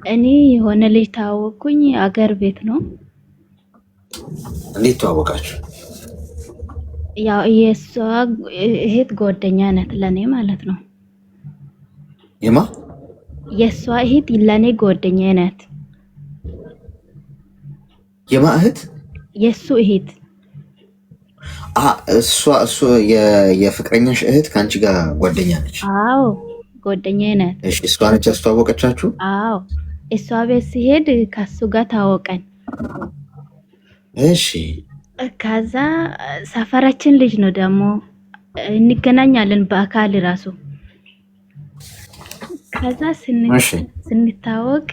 እኔ የሆነ ልጅ ታወቅኩኝ አገር ቤት ነው። እንዴት ተዋወቃችሁ? ያው የሷ እህት ጓደኛ ናት ለኔ ማለት ነው። የማ የሷ እህት ለኔ ጓደኛ ናት። የማ እህት? የሱ እህት። እሷ የፍቅረኛሽ እህት ከአንቺ ጋር ጓደኛ ነች? አዎ ጓደኛ ናት። እሺ እሷ ነች ያስተዋወቀቻችሁ? አዎ እሷ ቤት ሲሄድ ከሱ ጋር ታወቀን። እሺ ከዛ ሰፈራችን ልጅ ነው ደግሞ እንገናኛለን በአካል ራሱ። ከዛ ስንታወቅ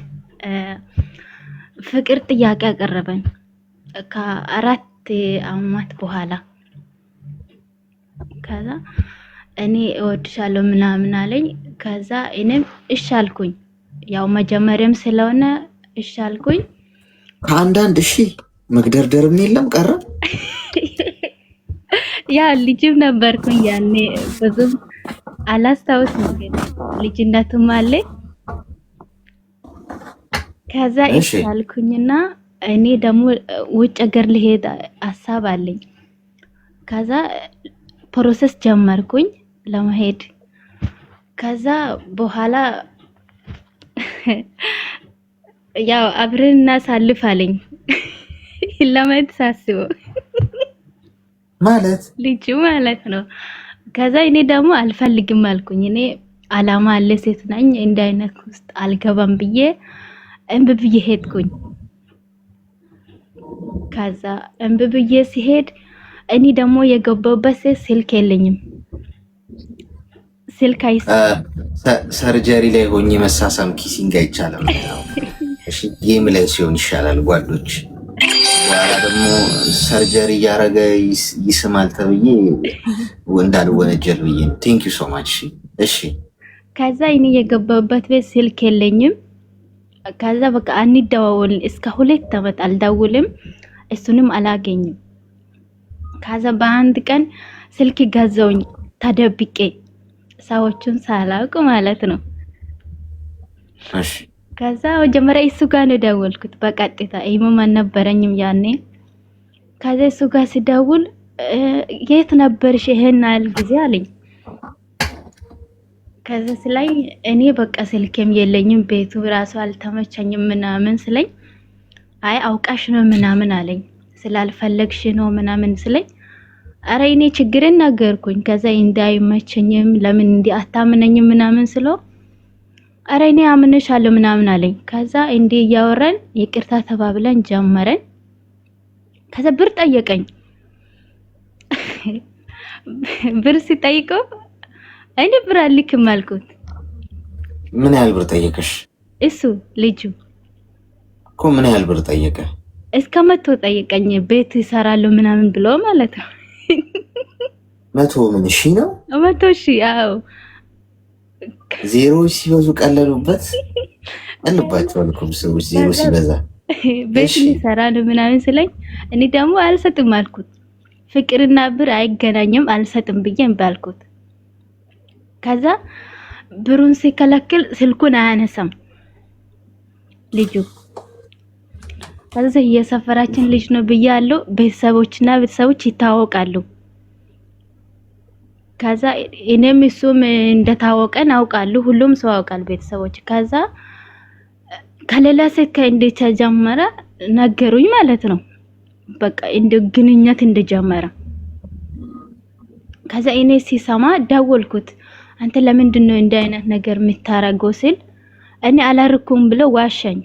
ፍቅር ጥያቄ አቀረበን ከ4 አመት በኋላ። ከዛ እኔ እወድሻለሁ ምናምን አለኝ። ከዛ እኔም እሺ አልኩኝ። ያው መጀመሪያም ስለሆነ እሺ አልኩኝ። ከአንዳንድ እሺ መግደርደርም የለም ቀረ። ያ ልጅም ነበርኩኝ ያኔ ብዙም አላስታውስም፣ ግን ልጅነቱም አለ። ከዛ እሺ አልኩኝና እኔ ደግሞ ውጭ ሀገር ልሄድ ሀሳብ አለኝ። ከዛ ፕሮሰስ ጀመርኩኝ ለመሄድ። ከዛ በኋላ ያው አብረን እናሳልፍ አለኝ ለማየት ሳስበው ማለት ልጁ ማለት ነው። ከዛ እኔ ደግሞ አልፈልግም አልኩኝ። እኔ አላማ አለ፣ ሴት ነኝ፣ እንደ አይነት ውስጥ አልገባም ብዬ እምቢ ብዬ ሄድኩኝ። ከዛ እምቢ ብዬ ሲሄድ እኔ ደግሞ የገባሁበት ስልክ የለኝም። ስልክ ሰርጀሪ ላይ ሆኜ መሳሳም ኪሲንግ አይቻልም። እሺ ጌም ላይ ሲሆን ይሻላል ጓዶች። በኋላ ደግሞ ሰርጀሪ እያደረገ ይስማል ተብዬ እንዳልወነጀል ብዬ። ቴንክ ዩ ሶ ማች። እሺ ከዛ እኔ የገባሁበት ቤት ስልክ የለኝም። ከዛ በቃ አንደዋወልን እስከ 2 አመት አልደውልም፣ እሱንም አላገኝም። ከዛ በአንድ ቀን ስልክ ገዛውኝ ተደብቄ ሰዎችን ሳላውቅ ማለት ነው። እሺ ከዛ መጀመሪያ እሱ ጋር ነው ደወልኩት በቀጥታ። ኢሞም አልነበረኝም ያኔ። ከዛ እሱ ጋር ሲደውል የት ነበርሽ ይሄን ያህል ጊዜ አለኝ። ከዛ ስለኝ እኔ በቃ ስልኬም የለኝም ቤቱ ራሱ አልተመቸኝም ምናምን ስለኝ፣ አይ አውቃሽ ነው ምናምን አለኝ። ስላልፈለግሽ ነው ምናምን ስለኝ፣ አረ እኔ ችግርን ነገርኩኝ። ከዛ እንዳይመቸኝም ለምን እንዲ አታምነኝም ምናምን ስለው፣ አረ እኔ አምንሻለሁ ምናምን አለኝ። ከዛ እንዲ እያወራን ይቅርታ ተባብለን ጀመረን። ከዛ ብር ጠየቀኝ። ብር ሲጠይቀው እኔ ብር አልክም አልኩት። ምን ያህል ብር ጠየቀሽ? እሱ ልጁ እኮ ምን ያህል ብር ጠየቀ? እስከ 100 ጠየቀኝ። ቤት ይሰራሉ ምናምን ብሎ ማለት ነው። 100 ምን ሺህ ነው? 100 ሺህ። አዎ ዜሮዎች ሲበዙ ቀለሉበት እንባቸዋል እኮ ሰዎች ዜሮ ሲበዛ። ቤት ይሰራሉ ምናምን ስለኝ እኔ ደግሞ አልሰጥም አልኩት። ፍቅርና ብር አይገናኝም አልሰጥም ብዬ ባልኩት። ከዛ ብሩን ሲከለክል ስልኩን አያነሳም ልጁ። ከዛ የሰፈራችን ልጅ ነው ብያለሁ። ቤተሰቦች ይታወቃሉ። ከዛ እኔም እሱም እንደታወቀን አውቃለሁ። ሁሉም ሰው ያውቃል ቤተሰቦች። ከዛ ከሌላ ሴት እንደተጀመረ ነገሩኝ ማለት ነው። በቃ እንደ ግንኙነት እንደጀመረ። ከዛ እኔ ሲሰማ ደወልኩት። አንተ ለምንድን ነው እንደ አይነት ነገር የምታረገው ሲል፣ እኔ አላርኩም ብሎ ዋሸኝ።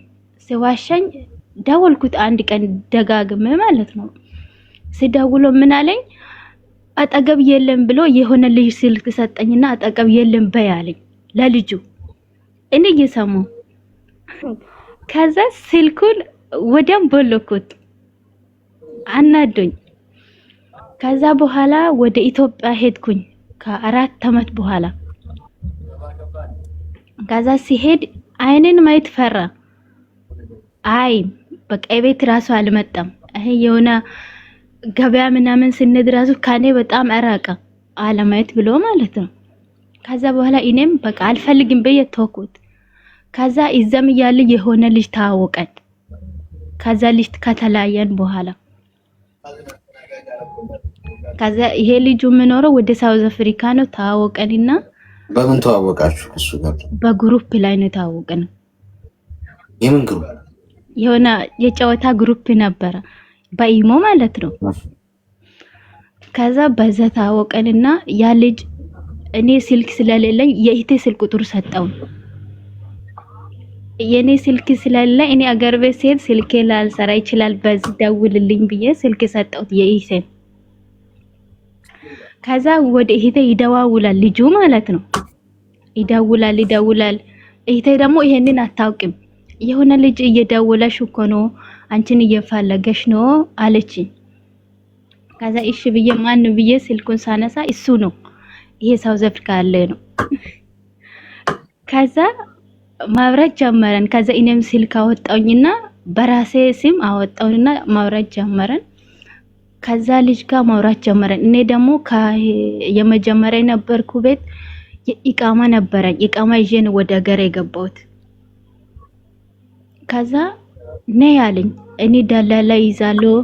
ሲዋሸኝ ደወልኩት አንድ ቀን ደጋግሜ ማለት ነው። ሲደውሎ ምን አለኝ፣ አጠገብ የለም ብሎ የሆነ ልጅ ስልክ ሰጠኝና አጠገብ የለም በይ አለኝ ለልጁ። እኔ እየሰማሁ ከዛ ስልኩን ወዲያም ቦለኩት አናዶኝ። ከዛ በኋላ ወደ ኢትዮጵያ ሄድኩኝ ከ4 አመት በኋላ። ከዛ ሲሄድ አይኔን ማየት ፈራ። አይ በቃ ቤት ራሱ አልመጣም። ይሄ የሆነ ገበያ ምናምን ስንሄድ ራሱ ካኔ በጣም አራቀ አለማየት ብሎ ማለት ነው። ከዛ በኋላ እኔም በቃ አልፈልግም በየ ተውኩት። ከዛ እዛም እያለ የሆነ ልጅ ተዋወቀን። ከዛ ልጅ ከተለያየን በኋላ ከዛ ይሄ ልጁ የምኖረው ወደ ሳውዝ አፍሪካ ነው። ተዋወቀንና በምን ተዋወቃችሁ? እሱ ጋር በግሩፕ ላይ ነው ተዋወቅን። የምን ግሩፕ? የሆነ የጨዋታ ግሩፕ ነበረ በኢሞ ማለት ነው። ከዛ በዛ ተዋወቅንና ያ ልጅ እኔ ስልክ ስለሌለኝ የእህቴ ስልክ ቁጥር ሰጠው። የኔ ስልክ ስለሌለ እኔ አገር ቤት ስሄድ ስልኬ ላልሰራ ይችላል፣ በዚህ ደውልልኝ ብዬ ስልክ ሰጠሁት የእህቴን። ከዛ ወደ እህቴ ይደዋውላል ልጁ ማለት ነው። ይደውላል። እህቴ ደግሞ ይሄንን አታውቅም። የሆነ ልጅ እየደወለሽ እኮ ነው አንቺን እየፈለገሽ ነው አለች። ከዛ እሺ ብዬ ማን ብዬ ስልኩን ሳነሳ እሱ ነው፣ ይሄ ሳውዝ አፍሪካ ያለ ነው። ከዛ ማውራት ጀመረን። ከዛ እኔም ስልክ አወጣውኝና በራሴ ስም አወጣውና ማውራት ጀመረን። ከዛ ልጅ ጋር ማውራት ጀመረን። እኔ ደግሞ የመጀመሪያ የነበርኩ ቤት ኢቃማ ነበረኝ። ኢቃማ ይዤ ነው ወደ ሀገር የገባሁት። ከዛ ነይ አለኝ። እኔ ደላላ ይዛለሁ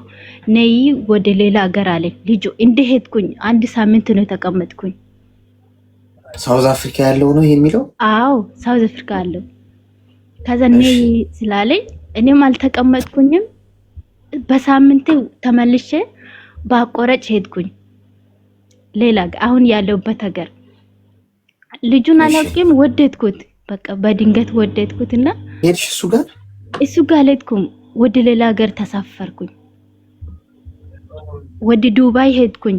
ነይ ወደ ሌላ ሀገር አለኝ ልጁ። እንደሄድኩኝ አንድ ሳምንት ነው ተቀመጥኩኝ። ሳውዝ አፍሪካ ያለው ነው የሚለው? አዎ ሳውዝ አፍሪካ ያለው። ከዛ ነይ ስላለኝ እኔም አልተቀመጥኩኝም። በሳምንት ተመልሼ ባቆረጭ ሄድኩኝ ሌላ አሁን ያለውበት ሀገር። ልጁን አላውቅም፣ ወደድኩት። በቃ በድንገት ወደድኩትና ሄድሽ እሱ ጋር አልሄድኩም። ወደ ሌላ ሀገር ተሳፈርኩኝ። ወደ ዱባይ ሄድኩኝ።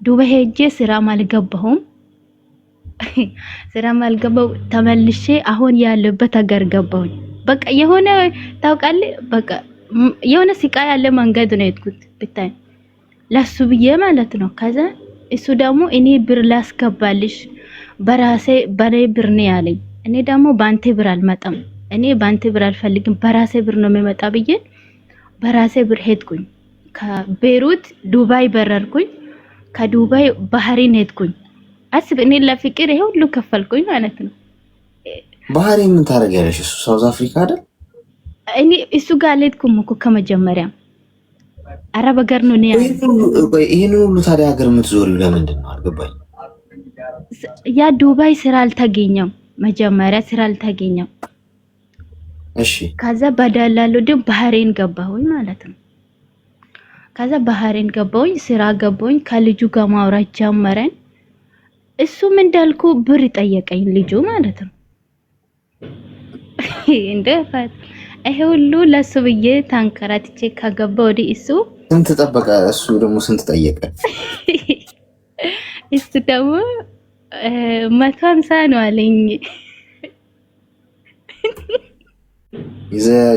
ዱባይ ሄጄ ስራም አልገባሁም። ተመልሼ አሁን ያለበት ሀገር ገባሁኝ። በቃ የሆነ ታውቃለህ፣ በቃ የሆነ ስቃይ ያለ መንገድ ነው የሄድኩት ብታይ ለሱ ብዬ ማለት ነው። ከዛ እሱ ደግሞ እኔ ብር ላስገባልሽ በኔ ብር ነው ያለኝ። እኔ ደግሞ ባንተ ብር አልመጣም፣ እኔ ባንተ ብር አልፈልግም፣ በራሴ ብር ነው የሚመጣ ብዬ በራሴ ብር ሄድኩኝ። ከቤሩት ዱባይ በረርኩኝ። ከዱባይ ባህሪን ሄድኩኝ። አስብ፣ እኔ ለፍቅር ይሄ ሁሉ ከፈልኩኝ ማለት ነው። ባህሪን ምን ታደርጊያለሽ? እሱ ሳውዝ አፍሪካ አይደል? እኔ እሱ ጋር አልሄድኩም እኮ ከመጀመሪያ አረብ ሀገር ነው ነው። ይሄን ሁሉ ታዲያ ሀገር የምትዞሪው ለምንድን ነው አልገባኝ። ያ ዱባይ ስራ አልተገኘም፣ መጀመሪያ ስራ አልተገኘም። እሺ ከዛ በደላሉ ደግሞ ባህሬን ገባሁኝ ማለት ነው። ከዛ ባህሬን ገባሁኝ፣ ስራ ገባሁኝ። ከልጁ ጋር ማውራት ጀመረን። እሱም እንዳልኩ ብር ጠየቀኝ ልጁ ማለት ነው። እንደፋት ይሄ ሁሉ ለሱ ብዬ ታንከራትቼ ከገባ ወዲህ እሱ ስንት ጠበቀ? እሱ ደግሞ ስንት ጠየቀ? እሱ ደግሞ 150 ነው አለኝ።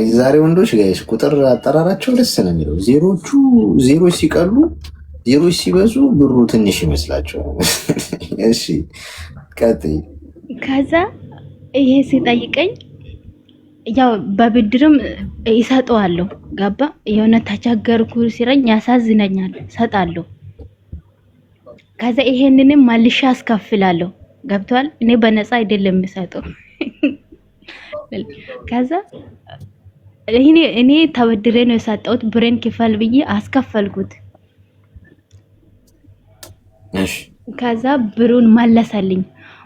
የዛሬ ወንዶች ጋይስ ቁጥር አጠራራቸው ደስ ነው የሚለው። ዜሮች ሲቀሉ ዜሮች ሲበዙ ብሩ ትንሽ ይመስላቸዋል። እሺ ቀጥይ። ከዛ ይሄ ሲጠይቀኝ ያው በብድርም ይሰጠዋለሁ። ገባ የሆነ ተቸገርኩ ሲረኝ ያሳዝነኛል፣ ሰጣለሁ። ከዛ ይሄንንም መልሼ አስከፍላለሁ። ገብቷል? እኔ በነፃ አይደለም የምሰጠው። ከዛ እኔ ተበድሬ ነው የሰጠሁት። ብሬን ክፈል ብዬ አስከፈልኩት። እሺ ከዛ ብሩን መለሰልኝ።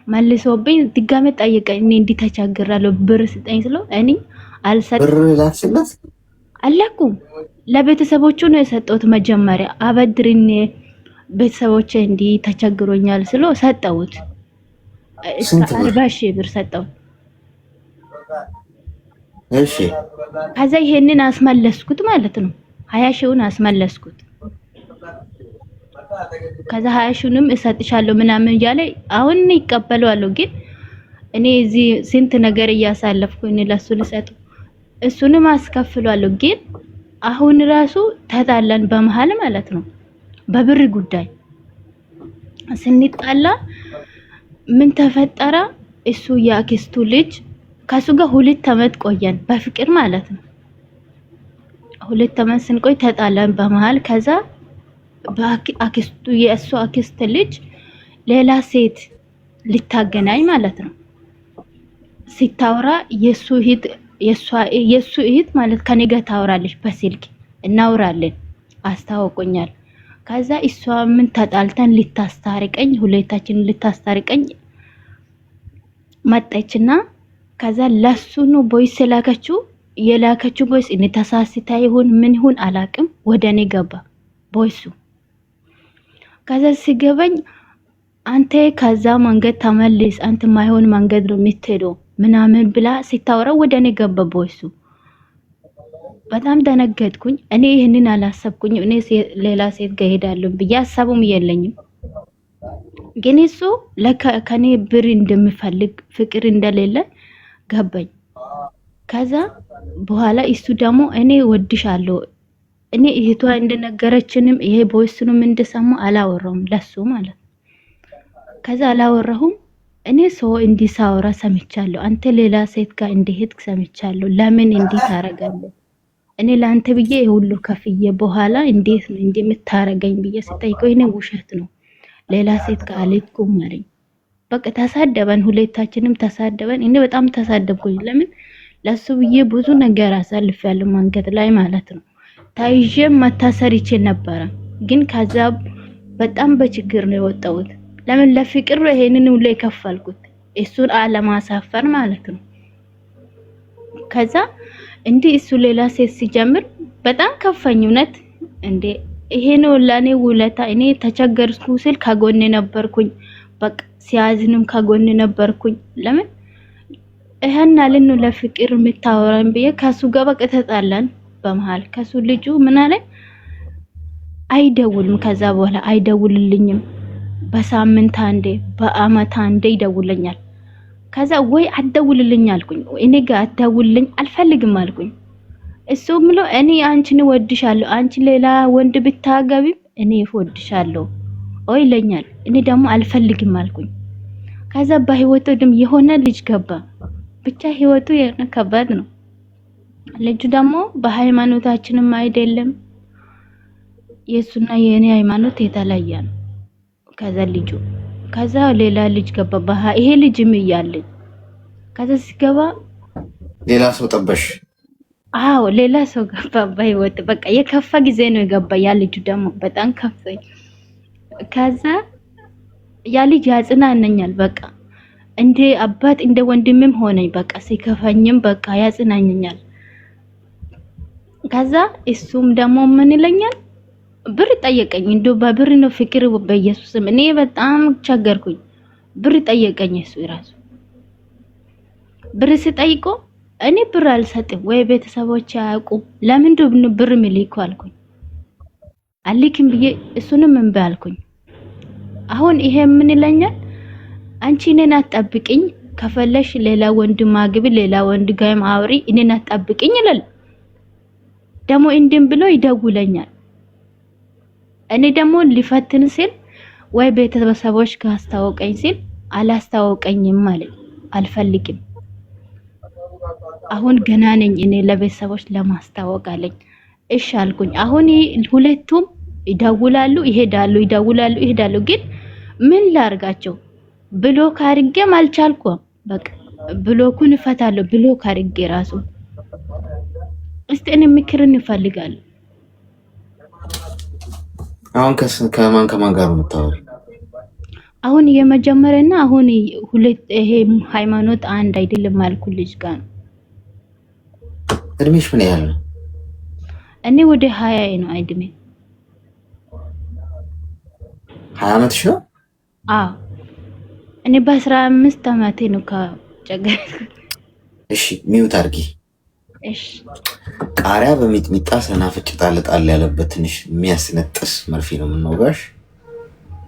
መልሶብኝ ድጋሜ ጠየቀኝ። እኔ እንዲህ ተቸግራለሁ ብር ስጠኝ ስለው እኔ አልሰጠም። ብር ላክስለት አላኩም። ለቤተሰቦቹ ነው የሰጠሁት። መጀመሪያ አበድሪኝ ቤተሰቦቼ እንዲህ ተቸግሮኛል ስለው ሰጠሁት። እስከ 40,000 ብር ሰጠሁት። እሺ ከዛ ይሄንን አስመለስኩት ማለት ነው። 20,000ውን አስመለስኩት። ከዛ 20,000ንም እሰጥሻለሁ ምናምን እያለ አሁን ይቀበለዋለሁ። ግን እኔ እዚህ ስንት ነገር እያሳለፍኩኝ ለሱ ልሰጥ እሱንም አስከፍሏለሁ። ግን አሁን ራሱ ተጣላን በመሃል ማለት ነው። በብር ጉዳይ ስንጣላ ምን ተፈጠረ? እሱ የአክስቱ ልጅ ከሱ ጋር 2 አመት ቆየን በፍቅር ማለት ነው። 2 አመት ስንቆይ ተጣላን በመሃል። ከዛ በአክስቱ የእሱ አክስት ልጅ ሌላ ሴት ልታገናኝ ማለት ነው። ሲታወራ የሱ እህት ማለት ከኔ ጋር ታወራለች በስልክ እናወራለን አስታውቆኛል። ከዛ እሷ ምን ተጣልተን ልታስታርቀኝ ሁለታችን ልታስታርቀኝ መጣችና ከዛ ለሱ ነው ቦይስ የላከችው ቦይስ እኔ ተሳስታ ይሁን ምን ይሁን አላቅም ወደኔ ገባ ቦይሱ። ከዛ ሲገባኝ አንተ ከዛ መንገድ ተመልስ አንተ ማይሆን መንገድ ነው የምትሄደው ምናምን ብላ ሲታወራ ወደኔ ገባ ቦይሱ። በጣም ደነገጥኩኝ። እኔ ይሄንን አላሰብኩኝም። እኔ ሌላ ሴት ጋር ሄዳለሁ ብዬ ሐሳቡም የለኝም። ግን እሱ ከኔ ብር እንደምፈልግ ፍቅር እንደሌለ ገባኝ። ከዛ በኋላ እሱ ደግሞ እኔ ወድሻለሁ እኔ እህቷ እንደነገረችንም ይሄ ቦይስኑም እንደሰማ አላወራውም ለሱ ማለት። ከዛ አላወራሁም። እኔ ሰው እንዲሳወራ ሰምቻለሁ። አንተ ሌላ ሴት ጋር እንደሄድክ ሰምቻለሁ። ለምን እንዲህ ታረጋለህ? እኔ ለአንተ ብዬ ሁሉ ከፍዬ በኋላ እንዴት ነው እንደምታረገኝ ብዬ ስጠይቀው እኔ ውሸት ነው ሌላ ሴት ጋር አልሄድኩም አለኝ። በቃ ተሳደበን፣ ሁለታችንም ተሳደበን። እኔ በጣም ተሳደብኩኝ። ለምን ለሱ ብዬ ብዙ ነገር አሳልፌያለሁ መንገድ ላይ ማለት ነው። ታይዤ መታሰር ይችል ነበረ፣ ግን ከዛ በጣም በችግር ነው የወጣሁት። ለምን ለፍቅር ይሄንን ሁሉ የከፈልኩት እሱን አለማሳፈር ማለት ነው። ከዛ እንዲህ እሱ ሌላ ሴት ሲጀምር በጣም ከፋኝ። እውነት እንዴ ይሄ ነው ለኔ ውለታ። እኔ ተቸገርኩ ስል ከጎኔ ነበርኩኝ። በቃ ሲያዝንም ከጎኔ ነበርኩኝ። ለምን ይሄን አለን ለፍቅር የምታወራን ብዬ ከሱ ጋር በቃ ተጣላን። በመሃል ከሱ ልጁ ምን አለ አይደውልም። ከዛ በኋላ አይደውልልኝም። በሳምንት አንዴ በአመት አንዴ ይደውልኛል። ከዛ ወይ አትደውልልኝ አልኩኝ። እኔ ጋር አትደውልልኝ አልፈልግም አልኩኝ። እሱ ምሎ እኔ አንቺን ወድሻለሁ አንቺ ሌላ ወንድ ብታገቢም እኔ ወድሻለሁ ወይ ይለኛል። እኔ ደግሞ አልፈልግም አልኩኝ። ከዛ በህይወቱ ደም የሆነ ልጅ ገባ። ብቻ ህይወቱ የሆነ ከባድ ነው። ልጁ ደግሞ በሃይማኖታችንም አይደለም። የሱና የኔ ሃይማኖት የተለየ ነው። ከዛ ሌላ ልጅ ገባ። ይሄ ልጅም እያለኝ ከዛ ሲገባ ሌላ ሰው ጠበሽ? አዎ ሌላ ሰው ገባ በህይወት። በቃ የከፋ ጊዜ ነው የገባ። ያ ልጅ ደግሞ በጣም ከፋኝ። ከዛ ያ ልጅ ያጽናናኛል። በቃ እንደ አባት እንደ ወንድምም ሆነኝ። በቃ ሲከፋኝም በቃ ያጽናናኛል። ከዛ እሱም ደግሞ ምን ይለኛል ብር ጠየቀኝ። እንደው በብር ነው ፍቅር በኢየሱስም እኔ በጣም ቸገርኩኝ። ብር ጠየቀኝ። እሱ ራሱ ብር ሲጠይቆ እኔ ብር አልሰጥም ወይ ቤተሰቦች አያውቁም ለምንድን ነው ብር ምልኩ አልኩኝ። አልክም ብዬ እሱንም እምቢ አልኩኝ። አሁን ይሄ ምን ይለኛል አንቺ እኔን አትጠብቂኝ ከፈለሽ ሌላ ወንድ ማግቢ ሌላ ወንድ ጋርም አውሪ እኔን አትጠብቂኝ ይላል። ደግሞ እንድም ብሎ ይደውለኛል። እኔ ደግሞ ሊፈትን ሲል ወይ ቤተሰቦች ካስተዋወቀኝ ሲል አላስተዋወቀኝም ማለት አልፈልግም። አሁን ገና ነኝ እኔ ለቤተሰቦች ለማስተዋወቅ አለኝ። እሺ አልኩኝ። አሁን ሁለቱም ይደውላሉ ይሄዳሉ። ግን ምን ላርጋቸው? ብሎክ አድርጌም አልቻልኩም። በቃ ብሎኩን እፈታለሁ። ብሎክ አድርጌ ራሱ እስቲ እኔ ምክርን እፈልጋለሁ። አሁን ከማን ጋር ነው የምታወሪው? አሁን የመጀመሪያና አሁን ሁለት ይሄ ሃይማኖት አንድ አይደለም ማልኩ ልጅ ጋር ነው። እድሜሽ ምን ያህል ነው? እኔ ወደ 20 ነው እድሜ። 20 አመትሽ ነው? አዎ እኔ በ15 አመቴ ነው ከጨገር። እሺ ሚውት አድርጊ። እሺ ቃሪያ በሚጥሚጣ ሰናፍጭ ጣል ያለበት ትንሽ የሚያስነጥስ መርፌ ነው የምንወጋሽ።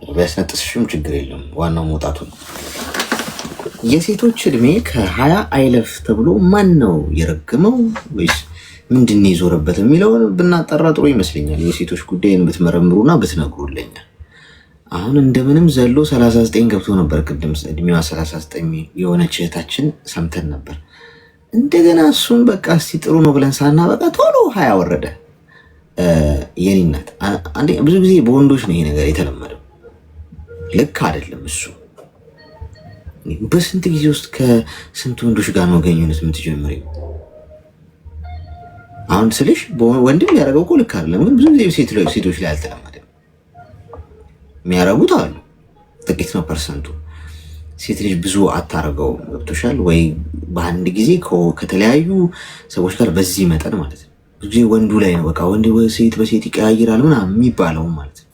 ቢያስነጥስሽም ችግር የለም፣ ዋናው መውጣቱ ነው። የሴቶች እድሜ ከ20 አይለፍ ተብሎ ማን ነው የረገመው ወይስ ምንድን ነው የዞረበት የሚለውን ብናጠራ ጥሩ ይመስለኛል። የሴቶች ጉዳይን ብትመረምሩና ብትነግሩልኝ። አሁን እንደምንም ዘሎ 39 ገብቶ ነበር ቅድም። እድሜዋ 39 የሆነች እህታችን ሰምተን ነበር። እንደገና እሱን በቃ እስቲ ጥሩ ነው ብለን ሳናበቃ ቶሎ 20 ወረደ። የኔ እናት አንዴ ብዙ ጊዜ በወንዶች ነው ይሄ ነገር የተለመደው። ልክ አይደለም እሱ። በስንት ጊዜ ውስጥ ከስንት ወንዶች ጋር ነው ግንኙነት የምትጀምሪው? አሁን ስልሽ ወንድም ያደረገው እኮ ልክ አይደለም፣ ግን ብዙ ጊዜ ሴቶች ላይ አልተለመደም። የሚያረጉት አሉ፣ ጥቂት ነው ፐርሰንቱ። ሴት ልጅ ብዙ አታረገው። ገብቶሻል ወይ? በአንድ ጊዜ ከተለያዩ ሰዎች ጋር በዚህ መጠን ማለት ነው። ብዙ ጊዜ ወንዱ ላይ ነው በቃ ወንድ ሴት በሴት ይቀያይራል ምናምን የሚባለው ማለት ነው።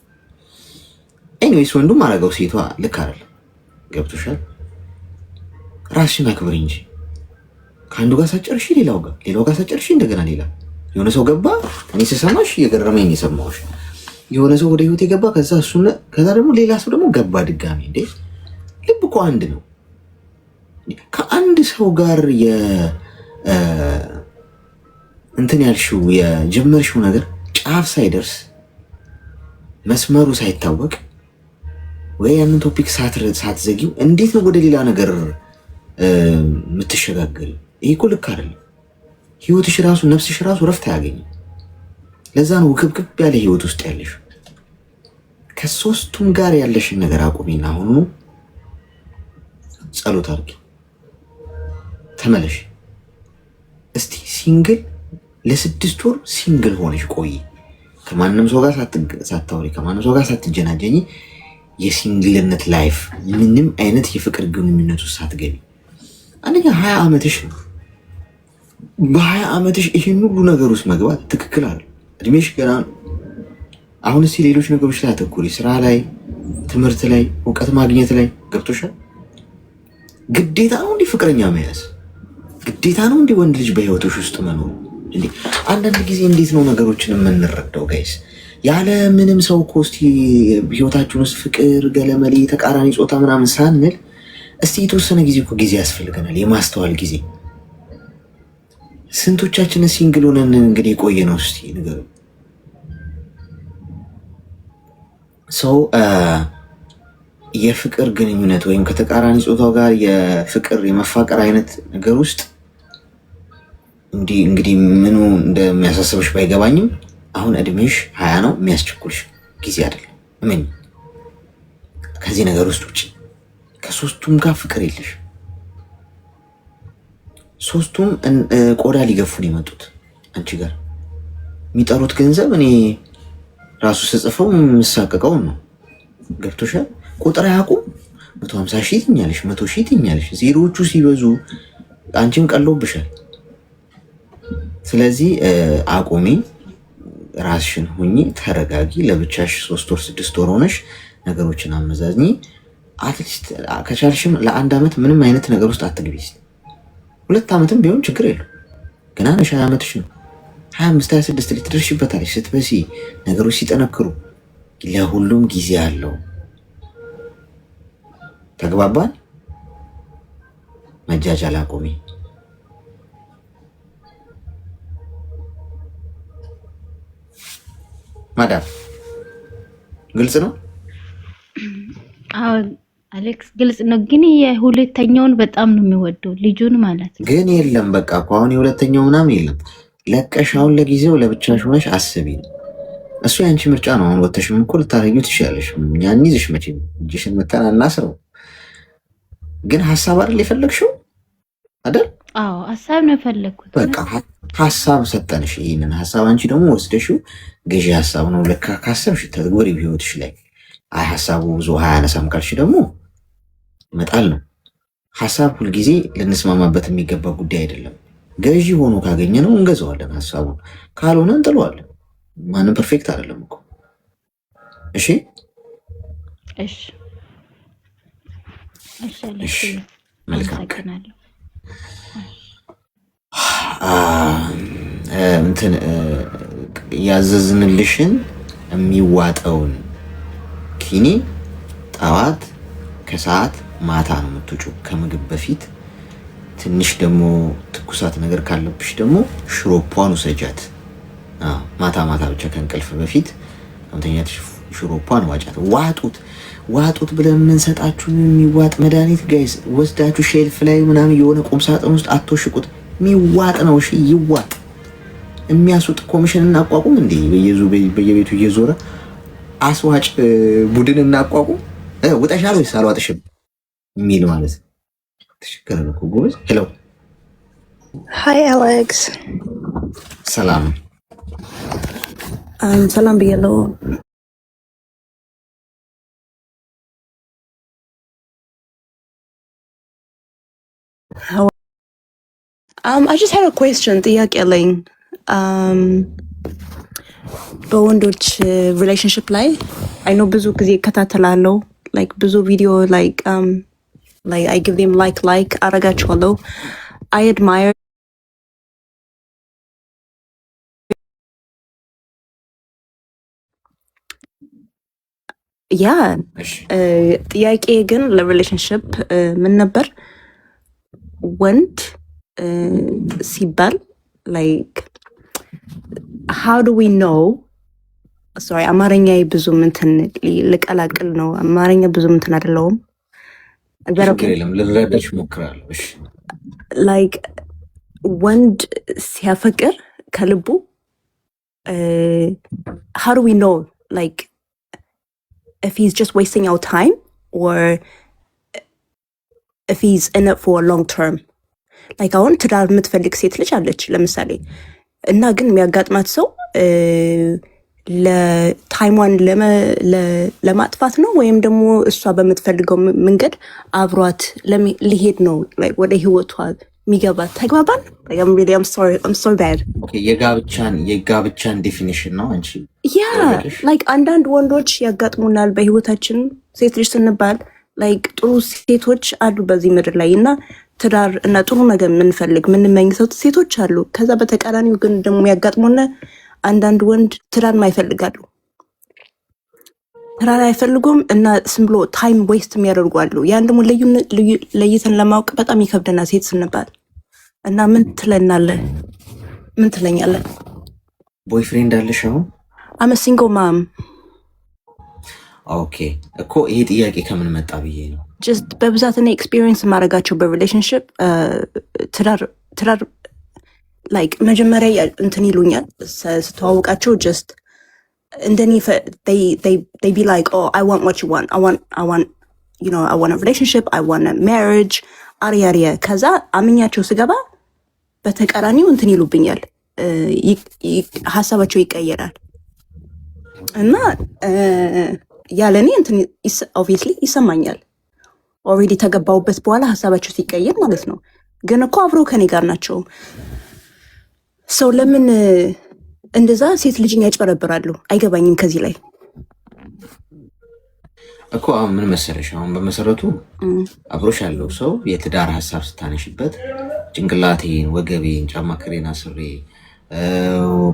ኤኒዌይስ ወንዱም አረገው ሴቷ ልክ አይደለም። ገብቶሻል? ራስሽን አክብሪ እንጂ ከአንዱ ጋር ሳጨርሽ ሌላው ጋር ሳጨርሽ እንደገና ሌላ የሆነ ሰው ገባ። እኔ ስሰማሽ እየገረመኝ የሰማሁሽ የሆነ ሰው ወደ ህይወት የገባ ከዛ ደግሞ ሌላ ሰው ደግሞ ገባ ድጋሚ። እንዴ ልብ እኮ አንድ ነው። ከአንድ ሰው ጋር እንትን ያልሽው የጀመርሽው ነገር ጫፍ ሳይደርስ መስመሩ ሳይታወቅ ወይ ያንን ቶፒክ ሳትዘጊው እንዴት ነው ወደ ሌላ ነገር የምትሸጋገሪው? ይሄ እኮ ልክ አይደለም። ህይወትሽ ራሱ ነፍስሽ ራሱ ረፍት አያገኝም። ለዛ ነው ውክብክብ ያለ ህይወት ውስጥ ያለሽ። ከሶስቱም ጋር ያለሽን ነገር አቁሚና አሁኑ ጸሎት አድርጊ፣ ተመለሽ። እስቲ ሲንግል ለ6 ወር ሲንግል ሆነሽ ቆይ። ከማንም ሰው ጋር ሳታወሪ፣ ከማንም ሰው ጋር ሳትጀናጀኝ የሲንግልነት ላይፍ ምንም አይነት የፍቅር ግንኙነት ውስጥ ሳትገቢ። አንደኛ 20 ዓመትሽ ነው። በ20 ዓመትሽ ይህን ሁሉ ነገር ውስጥ መግባት ትክክል አለ። እድሜሽ ገና ነው። አሁን እስቲ ሌሎች ነገሮች ላይ አተኩሪ። ስራ ላይ፣ ትምህርት ላይ፣ እውቀት ማግኘት ላይ። ገብቶሻል? ግዴታ ነው እንዲህ ፍቅረኛ መያዝ? ግዴታ ነው እንዲህ ወንድ ልጅ በህይወቶች ውስጥ መኖር? እንዴ አንዳንድ ጊዜ እንዴት ነው ነገሮችን የምንረዳው ጋይስ? ያለ ምንም ሰው እኮ እስቲ ህይወታችን ውስጥ ፍቅር ገለመሌ ተቃራኒ ጾታ ምናምን ሳንል እስቲ የተወሰነ ጊዜ እኮ ጊዜ ያስፈልገናል፣ የማስተዋል ጊዜ። ስንቶቻችን ሲንግል ሆነን እንግዲህ የቆየ ነው? እስቲ ንገሩ። ሰው የፍቅር ግንኙነት ወይም ከተቃራኒ ጾታው ጋር የፍቅር የመፋቀር አይነት ነገር ውስጥ እንግዲህ ምኑ እንደሚያሳስብሽ ባይገባኝም አሁን እድሜሽ 20 ነው። የሚያስቸኩልሽ ጊዜ አይደለም። ምን ከዚህ ነገር ውስጥ ውጭ ከሶስቱም ጋር ፍቅር የለሽ። ሶስቱም ቆዳ ሊገፉን የመጡት አንቺ ጋር የሚጠሩት ገንዘብ እኔ ራሱ ስጽፈው የምሳቀቀው ነው። ገብቶሻል? ቁጥር አያውቁም። 150 ሺህ ትኛለሽ፣ 100 ሺህ ትኛለሽ። ዜሮዎቹ ሲበዙ አንቺም ቀሎብሻል። ስለዚህ አቁሚ፣ ራስሽን ሁኚ፣ ተረጋጊ። ለብቻሽ 3 ወር 6 ወር ሆነሽ ነገሮችን አመዛዝኚ። አትሊስት ከቻልሽም ለ1 ዓመት ምንም አይነት ነገር ውስጥ አትግቢ። 2 ዓመትም ቢሆን ችግር የለው። ገና ነሽ፣ 20 ዓመትሽ ነው። 25 26 ልትደርሽበታለሽ ስትበሲ፣ ነገሮች ሲጠነክሩ። ለሁሉም ጊዜ አለው። ተግባባን? መጃጃል አቁሚ። ማዳም ግልጽ ነው? አዎ አሌክስ ግልጽ ነው። ግን የሁለተኛውን በጣም ነው የሚወደው ልጁን ማለት ነው። ግን የለም በቃ እኮ አሁን የሁለተኛው ምናምን የለም። ለቀሽ አሁን ለጊዜው ለብቻሽ ሆነሽ አስቢ። እሱ የአንቺ ምርጫ ነው። አሁን ወተሽም እኮ ልታረጊው ትችያለሽ። እኛ እንይዝሽ መቼም እጅሽን መተን አናስረው። ግን ሀሳብ አይደል የፈለግሽው አይደል? አዎ ሀሳብ ነው የፈለግኩት። በቃ ሀሳብ ሰጠንሽ። ይህንን ሀሳብ አንቺ ደግሞ ወስደሽው ገዢ ሀሳብ ነው ለካ ካሰብሽ ተግበሪ ህይወትሽ ላይ። አይ ሀሳቡ ብዙ አያነሳም ካልሽ ደግሞ መጣል ነው። ሀሳብ ሁልጊዜ ልንስማማበት የሚገባ ጉዳይ አይደለም። ገዢ ሆኖ ካገኘ ነው እንገዛዋለን ሀሳቡን፣ ካልሆነ እንጥለዋለን። ማንም ፐርፌክት አይደለም እኮ። እሺ እሺ እሺ፣ መልካም ቀን። እንትን ያዘዝንልሽን የሚዋጠውን ኪኒ ጠዋት፣ ከሰዓት፣ ማታ ነው የምትወጪው። ከምግብ በፊት ትንሽ ደግሞ ትኩሳት ነገር ካለብሽ ደግሞ ሽሮፓን ውሰጃት። ማታ ማታ ብቻ ከእንቅልፍ በፊት ከምተኛትሽ ሽሮፓን ዋጫት። ዋጡት ብለን የምንሰጣችሁ የሚዋጥ መድኃኒት ጋይስ ወስዳችሁ ሼልፍ ላይ ምናምን የሆነ ቁም ሳጥን ውስጥ አትወሽቁት። የሚዋጥ ነው። እሺ ይዋጥ። የሚያስውጥ ኮሚሽን እናቋቁም እንዴ? በየቤቱ እየዞረ አስዋጭ ቡድን እናቋቁም። ውጠሻል ወይስ አልዋጥሽም የሚል ማለት ነው። ተሽከረን እኮ ጎበዝ። ሄሎ Hi Alex. ሰላም ሰላም ብያለሁ። I just had a question. ጥያቄ አለኝ። በወንዶች ሪሌሽንሽፕ ላይ I know ብዙ ጊዜ እከታተላለሁ። like ብዙ ቪዲዮ like I give them like አረጋቸዋለሁ። I admire ያ ጥያቄ ግን ለሪሌሽንሽፕ ምን ነበር ወንድ ሲባል like how do we know sorry አማርኛ ብዙ እንትን ልቀላቅል ነው አማርኛ ብዙ እንትን አይደለውም ልረዳሽ እሞክራለሁ እሺ like ወንድ ሲያፈቅር ከልቡ how do we know like if he's just wasting our time or if he's in it for a long term like አሁን ትዳር የምትፈልግ ሴት ልጅ አለች ለምሳሌ እና ግን የሚያጋጥማት ሰው ለታይሟን ለማጥፋት ነው ወይም ደግሞ እሷ በምትፈልገው መንገድ አብሯት ሊሄድ ነው like ወደ ህይወቷ የሚገባት ተግባባን I'm so bad okay የጋብቻን ዴፊኒሽን ነው አንቺ like አንዳንድ ወንዶች ያጋጥሙናል በህይወታችን ሴት ልጅ ስንባል like ጥሩ ሴቶች አሉ በዚህ ምድር ላይ እና ትዳር እና ጥሩ ነገር የምንፈልግ የምንመኝ ሴቶች አሉ ከዛ በተቃራኒው ግን ደግሞ ያጋጥሙና አንዳንድ ወንድ ትዳር ማይፈልጋሉ ትዳር አይፈልጉም እና ዝም ብሎ ታይም ዌስት የሚያደርጉ አሉ ያን ደግሞ ለይተን ለማወቅ በጣም ይከብደና ሴት ስንባል እና ምን ትለኛለህ ቦይፍሬንድ አለሽ አሁን I'm a single mom ኦኬ እኮ ይሄ ጥያቄ ከምን መጣ ብዬ ነው just በብዛት እኔ ኤክስፒሪየንስ ማድረጋቸው በሪሌሽንሽፕ ትዳር like መጀመሪያ እንትን ይሉኛል ስተዋወቃቸው just እንደኔ they be like oh I want what you want I want you know I want a relationship I want a marriage አሪያ ከዛ አምኛቸው ስገባ በተቃራኒው እንትን ይሉብኛል ሐሳባቸው ይቀየራል እና ያለኔ እንትን obviously ይሰማኛል already ተገባውበት በኋላ ሐሳባቸው ሲቀየር ማለት ነው ግን እኮ አብሮ ከኔ ጋር ናቸው ሰው ለምን እንደዛ ሴት ልጅኛ ያጭበረብራሉ አይገባኝም ከዚህ ላይ እኮ አሁን ምን መሰለሽ አሁን በመሰረቱ አብሮሽ ያለው ሰው የትዳር ሐሳብ ስታነሽበት ጭንቅላቴን ወገቤን ጫማ ክሬን አስሬ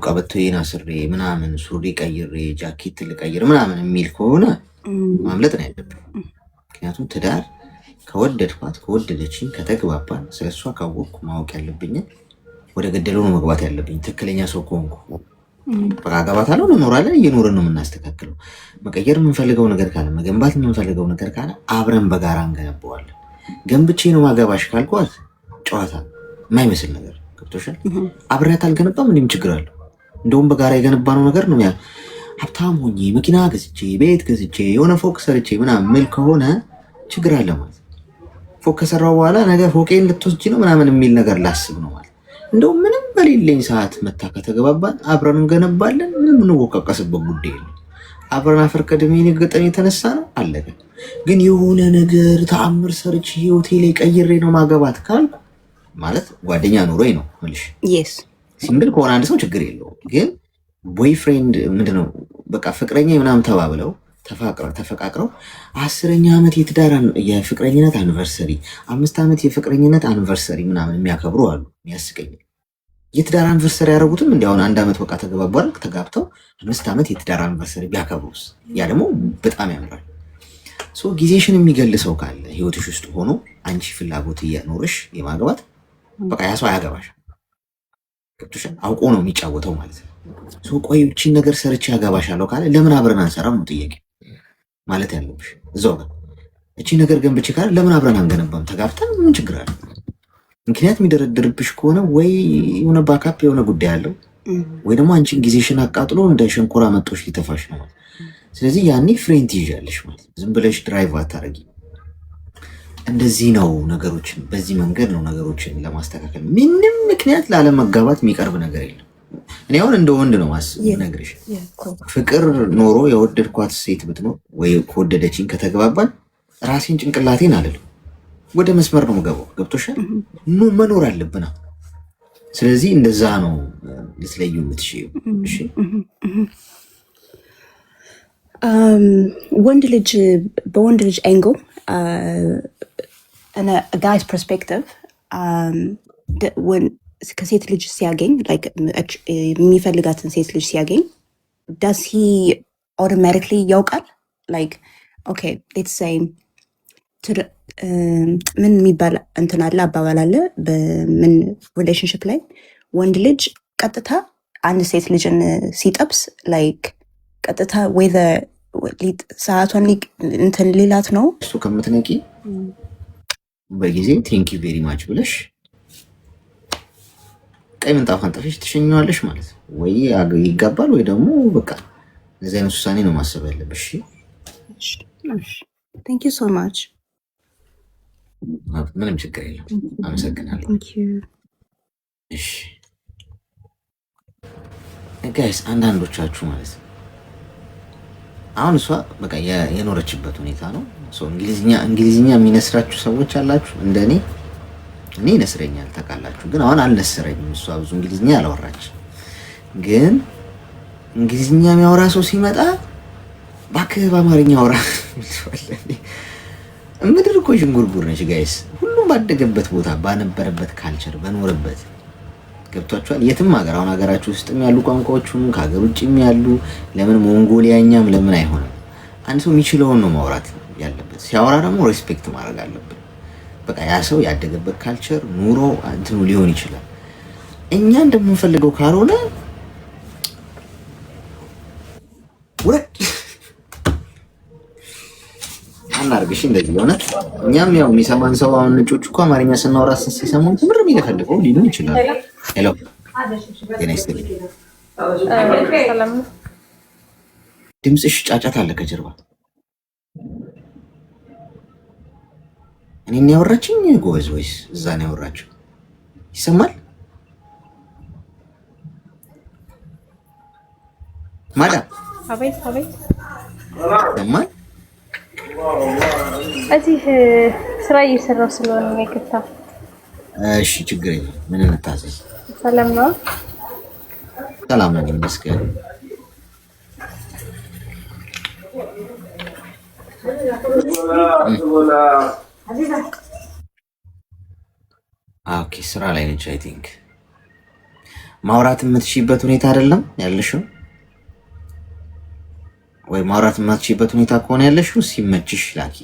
ቀበቶዬን አስሬ ምናምን ሱሪ ቀይሬ ጃኬት ልቀይር ምናምን የሚል ከሆነ ማምለጥ ነው ያለብን ምክንያቱም ትዳር ከወደድኳት ከወደደችኝ ከተግባባን ስለሷ ካወቅኩ ማወቅ ያለብኝ ወደ ገደለው ነው መግባት ያለብኝ ትክክለኛ ሰው ከሆንኩ በቃ አገባታለሁ እንኖራለን እየኖርን ነው የምናስተካክለው መቀየር የምንፈልገው ነገር ካለ መገንባት የምንፈልገው ነገር ካለ አብረን በጋራ እንገነባዋለን ገንብቼ ነው ማገባሽ ካልኳት ጨዋታ የማይመስል ነገር ገብቶሻል አብሬያት አልገነባም ምንም ችግር አለው እንደውም በጋራ የገነባነው ነገር ነው ሀብታም ሆኜ መኪና ገዝቼ ቤት ገዝቼ የሆነ ፎቅ ሰርቼ ምናምን ምል ከሆነ ችግር አለ ማለት ፎቅ ከሰራው በኋላ ነገር ፎቄን ልትወስጂ ነው ምናምን የሚል ነገር ላስብ ነው ማለት እንደው ምንም በሌለኝ ሰዓት መታ ከተገባባን አብረን እንገነባለን ምንም እንወቃቀስበት ጉዳይ የለም አብረን አፈር ከደሜን ገጠም የተነሳ ነው አለቀ ግን የሆነ ነገር ተአምር ሰርች ሆቴል ቀይሬ ነው ማገባት ካልኩ ማለት ጓደኛ ኑሮኝ ነው ማለት yes ሲንግል ከሆነ አንድ ሰው ችግር የለውም ግን ቦይፍሬንድ ምንድነው በቃ ፍቅረኛ ምናምን ተባብለው ተፈቃቅረው 10ኛ ዓመት የፍቅረኝነት አኒቨርሰሪ 5 ዓመት የፍቅረኝነት አኒቨርሰሪ ምናምን የሚያከብሩ አሉ የሚያስቀኝ የትዳር አኒቨርሰሪ ያደረጉትም እንዲያው አንድ ዓመት በቃ ተጋብተው 5 ዓመት የትዳር አኒቨርሰሪ ቢያከብሩስ ያ ደግሞ በጣም ያምራል ሶ ጊዜሽን የሚገልሰው ካለ ህይወትሽ ውስጥ ሆኖ አንቺ ፍላጎት እያኖርሽ የማግባት በቃ ያ ሰው አያገባሽ ከተሻለ አውቆ ነው የሚጫወተው ማለት ነው ሶ ቆይ እቺን ነገር ሰርቼ ያገባሻለሁ ካለ ለምን አብረን አንሰራም ነው ጥያቄ ማለት ያለብሽ እዛው ጋር እቺን ነገር ገንብቼ ካለ ለምን አብረን አንገነባም ተጋብተን ምን ችግር አለ ምክንያት የሚደረድርብሽ ከሆነ ወይ የሆነ ባካፕ የሆነ ጉዳይ አለው ወይ ደግሞ አንቺን ጊዜሽን አቃጥሎ እንደ ሸንኮራ መጥቶሽ ሊተፋሽ ነው ስለዚህ ያኔ ፍሬንድ ይያለሽ ማለት ዝም ብለሽ ድራይቭ አታረጊ እንደዚህ ነው ነገሮችን በዚህ መንገድ ነው ነገሮችን ለማስተካከል ምንም ምክንያት ላለመጋባት የሚቀርብ ነገር የለም። እኔ አሁን እንደ ወንድ ነው ነግርሽ፣ ፍቅር ኖሮ የወደድኳት ሴት ብትኖር ወይ ከወደደችኝ ከተግባባን ራሴን ጭንቅላቴን አልልም ወደ መስመር ነው የምገባው። ገብቶሻል? መኖር አለብና ስለዚህ እንደዛ ነው ልትለዩ የምትችይው። እሺ ወንድ ልጅ በወንድ ልጅ ኤንግል እና ጋይስ ፐርስፔክቲቭ ከሴት ልጅ ሲያገኝ የሚፈልጋትን ሴት ልጅ ሲያገኝ ዳስ ሂ አውቶማቲክሊ ያውቃል? ላይክ ኦኬ ሌትስ ሴይ ምን የሚባል እንትን አለ አባባል አለ በምን ሪሌሽንሽፕ ላይ ወንድ ልጅ ቀጥታ አንድ ሴት ልጅን ሲጠብስ ላይክ ቀጥታ ወይዘ ሰዓቷን እንትን ሌላት ነው እሱ ከምትነቂ በጊዜ ቴንክ ዩ ቬሪ ማች ብለሽ ቀይ ምንጣፍ አንጥፈሽ ትሸኘዋለሽ ማለት ነው። ወይ ይጋባል ወይ ደግሞ በቃ እንደዚህ አይነት ውሳኔ ነው ማሰብ ያለብሽ። ቴንክ ዩ ሶ ማች። ምንም ችግር የለም። አመሰግናለሁ። እሺ ጋይስ አንዳንዶቻችሁ ማለት ነው አሁን እሷ በቃ የኖረችበት ሁኔታ ነው። እንግሊዝኛ የሚነስራችሁ ሰዎች አላችሁ እንደኔ። እኔ ይነስረኛል ታውቃላችሁ፣ ግን አሁን አልነስረኝም። እሷ ብዙ እንግሊዝኛ አላወራች፣ ግን እንግሊዝኛ የሚያወራ ሰው ሲመጣ እባክህ በአማርኛ አውራ። ምድር እኮ ዥንጉርጉር ነች ጋይስ። ሁሉም ባደገበት ቦታ ባነበረበት ካልቸር በኖረበት ገብቷችኋል። የትም ሀገር አሁን ሀገራችሁ ውስጥም ያሉ ቋንቋዎች ሁሉ ከሀገር ውጭም ያሉ ለምን ሞንጎሊያኛም ለምን አይሆንም? አንድ ሰው የሚችለውን ነው ማውራት ያለበት። ሲያወራ ደግሞ ሬስፔክት ማድረግ አለብን። በቃ ያ ሰው ያደገበት ካልቸር ኑሮ እንትኑ ሊሆን ይችላል። እኛ እንደምንፈልገው ካልሆነ ውረድ አናርግሽ እንደዚህ ሆነ። እኛም ያው የሚሰማን ሰው አሁን ነጮች እኮ አማርኛ ስናወራ ሲሰሙን ትምር የሚገፈልገው ሊሉን ይችላል። ሄሎ ጤና ይስጥልኝ። ድምፅሽ ጫጫት አለ ከጀርባ። እኔን ያወራችኝ ጎበዝ ወይስ እዛ ነው ያወራችው? ይሰማል ማዳም? አቤት አቤት። ይሰማል? እዚህ ስራ እየሰራሁ ስለሆነ ነው የከታ። እሺ ችግር የለም። ምን እንታዘዝ? ሰላም ነው? ሰላም ነኝ ይመስገን። ኦኬ ስራ ላይ ነች። አይ ቲንክ ማውራት የምትችይበት ሁኔታ አይደለም ያለሽው፣ ወይ ማውራት የማትችይበት ሁኔታ ከሆነ ያለሽው ሲመችሽ ላኪ።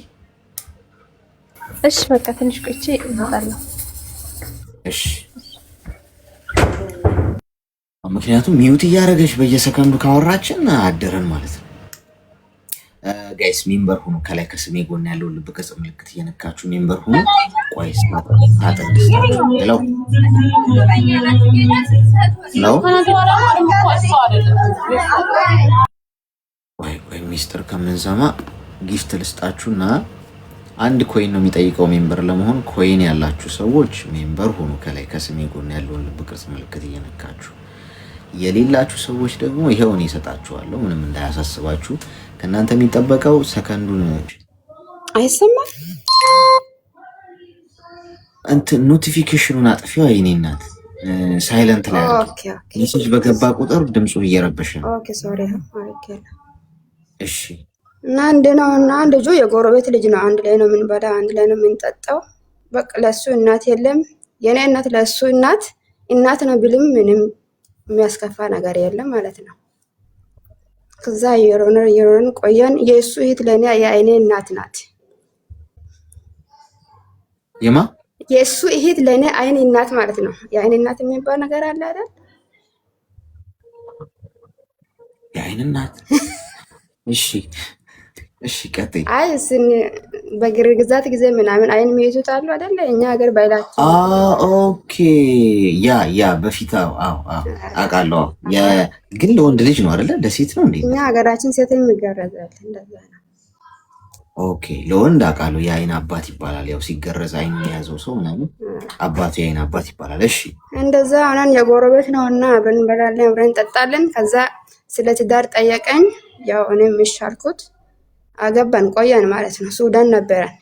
እሺ በቃ ትንሽ ቆይቼ እመጣለሁ። እሺ ምክንያቱም ሚውት እያደረገች በየሰከንዱ ካወራችን አደረን ማለት ነው። ጋይስ ሜምበር ሁኑ። ከላይ ከስሜ ጎን ያለው ልብ ቅርጽ ምልክት እየነካችሁ ሜምበር ሁኑ። ቆይስ ታጠቅስ ሄሎ ወይ ሚስጥር ከምንሰማ ጊፍት ልስጣችሁና አንድ ኮይን ነው የሚጠይቀው ሜምበር ለመሆን። ኮይን ያላችሁ ሰዎች ሜምበር ሁኑ። ከላይ ከስሜ ጎን ያለውን ልብ ቅርጽ ምልክት እየነካችሁ የሌላችሁ ሰዎች ደግሞ ይሄው እኔ እሰጣችኋለሁ። ምንም እንዳያሳስባችሁ። ከእናንተ የሚጠበቀው ሰከንዱን አይሰማም እንትን ኖቲፊኬሽኑን አጥፊው። አይኔ እናት ሳይለንት ላይ ሜሴጅ በገባ ቁጥር ድምፁ እየረበሸ ነው። ኦኬ ሶሪ ኦኬ። እሺ እና አንድ ነው እና ልጁ የጎረቤት ልጅ ነው። አንድ ላይ ነው የምንበላ፣ አንድ ላይ ነው የምንጠጣው። በቃ ለሱ እናት የለም፣ የኔ እናት ለሱ እናት ነው ብልም ምንም የሚያስከፋ ነገር የለም ማለት ነው። ከዛ የሮን ቆየን። የእሱ እህት ለኔ የአይኔ እናት ናት። የማ የእሱ እህት ለኔ አይኔ እናት ማለት ነው። የአይኔ እናት የሚባል ነገር አለ አይደል? የአይን እናት እሺ እሺ ቀጥይ። አይ በግርግዛት ጊዜ ምናምን አይን የሚይዙት አሉ አይደለ? እኛ ሀገር ባይላችሁ። ኦኬ ያ በፊት አውቃለሁ። ግን ለወንድ ልጅ ነው አይደለ? ለሴት ነው እንዴ? እኛ ሀገራችን ሴት የሚገረዛል እንደዛ ነው። ኦኬ ለወንድ አውቃለሁ የአይን አባት ይባላል። ያው ሲገረዝ አይን የያዘው ሰው ምናምን አባቱ የአይን አባት ይባላል። እሺ እንደዛ ሆነን የጎረቤት ነውና አብረን እንበላለን አብረን እንጠጣለን። ከዛ ስለ ትዳር ጠየቀኝ። ያው እኔም እሺ አልኩት። አገባን ቆየን ማለት ነው። ሱዳን ነበረን።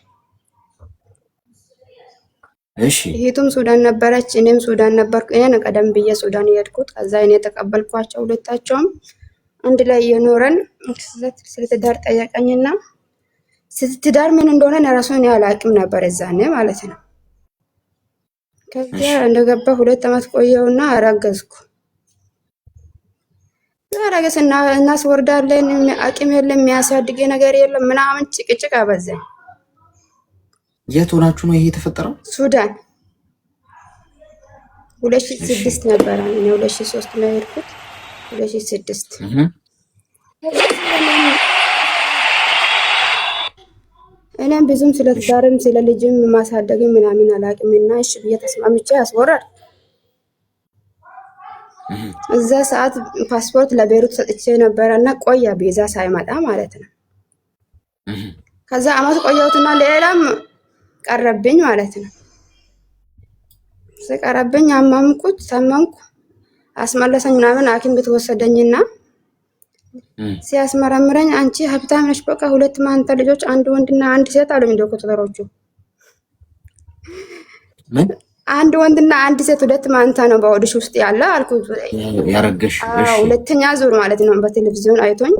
እሺ እህቱም ሱዳን ነበረች፣ እኔም ሱዳን ነበርኩ። እኔ ቀደም ብዬ ሱዳን የሄድኩት ከዛ እኔ ተቀበልኳቸው። ሁለታቸውም አንድ ላይ እየኖረን ስለ ትዳር ጠየቀኝና ትዳር ምን እንደሆነ እራሱን አላውቅም ነበር እዛኔ ማለት ነው። ከዚያ እንደገባ 2 ዓመት ቆየውና አረገዝኩ። አረገዝና እናስወርዳለን፣ አቅም የለም፣ የሚያሳድግ ነገር የለም ምናምን ጭቅጭቅ አበዛኝ። የት ሆናችሁ ነው ይሄ የተፈጠረው? ሱዳን 2006 ነበረ። እኔ 2003 ነው የሄድኩት። 2006 እኔም ብዙም ስለ ትዳርም ስለ ልጅም ማሳደግም ምናምን አላውቅምና እሺ ብዬ ተስማምቼ አስወራል። እዛ ሰዓት ፓስፖርት ለቤሩት ሰጥቼ ነበረና ቆያ ቪዛ ሳይመጣ ማለት ነው። ከዛ አመት ቆየሁትና ሌላም ቀረብኝ ማለት ነው። ሲቀረብኝ አማምኩት፣ ታመምኩ፣ አስመለሰኝ ምናምን ሐኪም ቤት ወሰደኝና ሲያስመረምረኝ አንቺ ሀብታም ነሽ፣ በቃ 2 ማንተ ልጆች 1 ወንድና 1 ሴት አሉኝ ዶክተሮቹ። ምን 1 ወንድና 1 ሴት 2 ማንታ ነው በሆድሽ ውስጥ ያለ አልኩት። ያረገሽ? እሺ ሁለተኛ ዙር ማለት ነው። በቴሌቪዥን አይቶኝ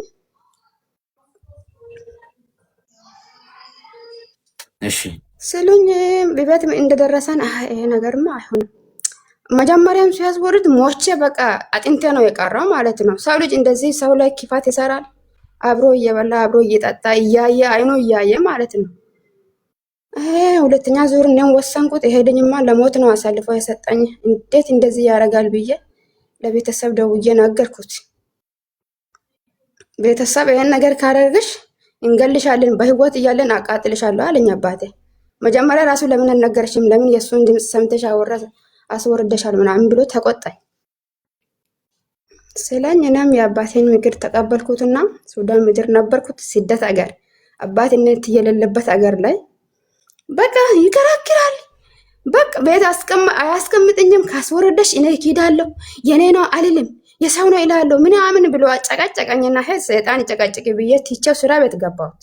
እሺ ስሉኝ ቤት እንደደረሰን ይሄ ነገርማ አይሆንም። መጀመሪያም ሲያስወርድ ሞቼ በቃ አጥንቴ ነው የቀረው ማለት ነው። ሰው ልጅ እንደዚህ ሰው ላይ ክፋት ይሰራል? አብሮ እየበላ አብሮ እየጠጣ እያየ አይኑ እያየ ማለት ነው። ሁለተኛ ዙር እኔም ወሰንኩት። ይሄድኝማ ለሞት ነው አሳልፎ የሰጠኝ። እንዴት እንደዚህ ያደርጋል ብዬ ለቤተሰብ ደውዬ ነገርኩት። ቤተሰብ ይሄን ነገር ካደረግሽ እንገልሻለን፣ በህይወት እያለን አቃጥልሻለሁ አለኝ አባቴ። መጀመሪያ ራሱ ለምን አልነገርሽም? ለምን የሱን ድምጽ ሰምተሽ አስወርደሻል ምናምን ብሎ ተቆጣኝ ስለኝ እኔም የአባቴን ምክር ተቀበልኩትና ሱዳን ምድር ነበርኩት። ስደት አገር አባትነት የሌለበት አገር ላይ በቃ ይከራከራል። በቃ ቤት አያስቀምጥኝም። ካስወረደሽ እኔ እሄዳለሁ፣ የኔ ነው አልልም፣ የሰው ነው እላለሁ ምናምን ብሎ አጨቃጨቀኝና ሰይጣን ይጨቃጨቅ ብዬ ትቼው ስራ ቤት ገባሁት።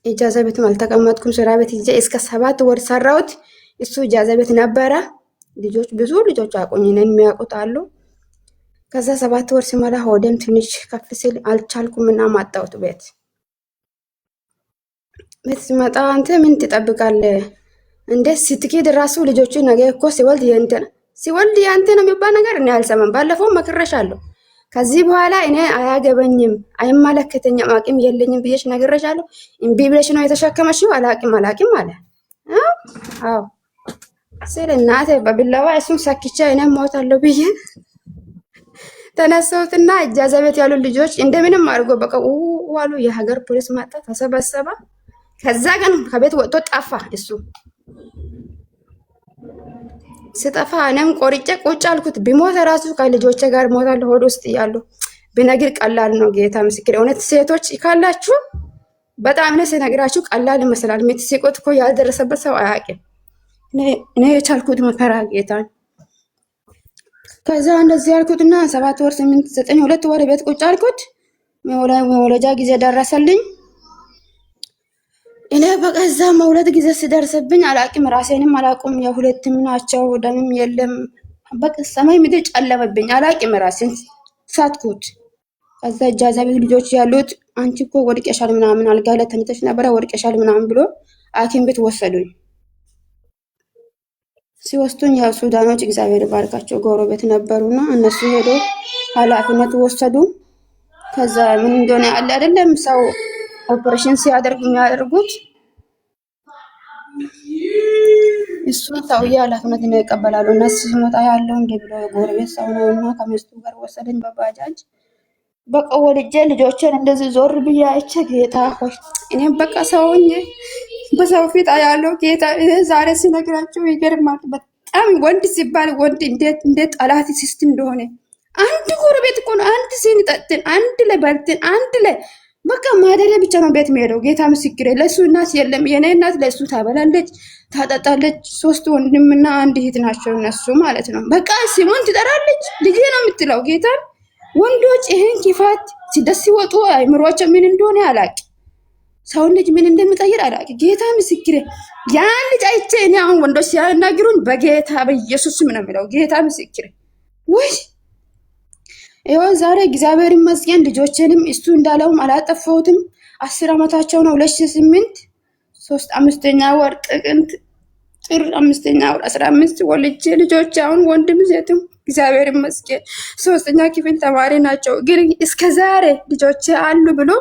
ኢጃዛ ቤትም አልተቀመጥኩም። ስራ ቤት ሂጄ እስከ 7 ወር ሰራሁት። እሱ ኢጃዛ ቤት ነበረ። ልጆች ብዙ ልጆች አቆኝነን የሚያውቁት አሉ። ከዛ 7 ወር ሲሞላ ሆዴም ትንሽ ከፍ ሲል አልቻልኩምና ማጣሁት ቤት ሲመጣ አንተ ምን ትጠብቃለህ እንዴ? ስትኬድ ራሱ ልጆቹ ነገ እኮ ሲወልድ ያንተ ነው የሚባል ነገር እኔ አልሰማም። ባለፈው መክረሻለሁ። ከዚህ በኋላ እኔ አያገበኝም፣ አይመለከተኝም፣ አቅም የለኝም ብዬሽ ነግሬሻለሁ። እምቢ ብለሽ ነው የተሸከመሽው። አላቅም አለ። አዎ ስለ እናቴ በቢላዋ እሱን ሰክቼ እኔም ሞታለሁ ብዬ ተነሳሁትና ኢጃዛ ቤት ያሉ ልጆች እንደምንም አድርጎ በቃ ዋሉ። የሀገር ፖሊስ መጣ፣ ተሰበሰበ። ከዛ ግን ከቤት ወጥቶ ጠፋ። እሱ ስጠፋ እኔም ቆርጬ ቁጭ አልኩት። ቢሞት ራሱ ከልጆቼ ጋር ሞታለሁ ሆድ ውስጥ እያሉ ብነግር ቀላል ነው። ጌታ ምስክር። እውነት ሴቶች ካላችሁ በጣም ነው ስነግራችሁ ቀላል ይመስላል። የምትስቁት እኮ ያልደረሰበት ሰው አያውቅም። እኔ የቻልኩት መከራ ጌታ። ከዛ እንደዚህ ያልኩትና 7 ወር 8 9 2 ወር ቤት ቁጭ አልኩት። መውለጃ ጊዜ ደረሰልኝ። እኔ በቃ እዛ መውለድ ጊዜ ሲደርስብኝ አላቅም፣ ራሴንም አላቁም። የሁለትም ናቸው፣ ደምም የለም። በቃ ሰማይ ምድር ጨለመብኝ። አላቅም፣ ራሴን ሳትኩት። ከዛ ኢጃዛ ቤት ልጆች ያሉት አንቺ እኮ ወድቀሻል ምናምን፣ አልጋ ላይ ተኝተሽ ነበረ ወድቀሻል ምናምን ብሎ ሐኪም ቤት ወሰዱኝ። ሲወስዱኝ ያው ሱዳኖች እግዚአብሔር ባርካቸው ጎረቤት ነበሩና እነሱ ሄዶ ኃላፊነት ወሰዱ። ከዛ ምን እንደሆነ ያለ አይደለም ሰው ኦፕሬሽን ሲያደርግ የሚያደርጉት እሱን ሰውዬ ኃላፊነት ነው ይቀበላሉ። እነሱ ሲመጣ ያለው እንደ ብሎ ጎረቤት ሰው ነውና ከሚስቱ ጋር ወሰደኝ በባጃጅ። በቃ ወልጄ ልጆችን እንደዚህ ዞር ብዬ አይቼ ጌታ ሆይ እኔም በቃ ሰውኝ በሰው ፊት ያለው ጌታ ዛሬ ሲነግራቸው ይገርማል። በጣም ወንድ ሲባል ወንድ እንዴት ጠላት ሲስት እንደሆነ አንድ ጎረቤት እኮ ነው። አንድ ሲኒ ጠጥን፣ አንድ ላይ በልትን፣ አንድ ላይ በቃ ማደሪያ ብቻ ነው ቤት የሚሄደው። ጌታ ምስክሬ፣ ለሱ እናት የለም። የኔ እናት ለሱ ታበላለች፣ ታጠጣለች። 3 ወንድምና 1 እህት ናቸው እነሱ ማለት ነው። በቃ ሲሞን ትጠራለች፣ ልጄ ነው የምትለው። ጌታ ወንዶች ይሄን ክፋት ሲደስ ሲወጡ አይምሮአቸው ምን እንደሆነ አላቅ፣ ሰውን ልጅ ምን እንደሚቀይር አላቅ። ጌታ ምስክሬ፣ ያን ልጅ አይቼ እኔ አሁን ወንዶች ሲያናግሩን በጌታ በኢየሱስ ምን ነው የምለው። ጌታ ምስክሬ ወይ ይኸው ዛሬ እግዚአብሔር ይመስገን ልጆቼንም እሱ እንዳለውም አላጠፋሁትም። 10 ዓመታቸው ነው። 2008 5ኛ ወር ጥቅምት ጥር 5ኛ ወር 15 ወልጄ ልጆቼ አሁን ወንድም ሴትም እግዚአብሔር ይመስገን 3ኛ ክፍል ተማሪ ናቸው። ግን እስከ ዛሬ ልጆቼ አሉ ብሎ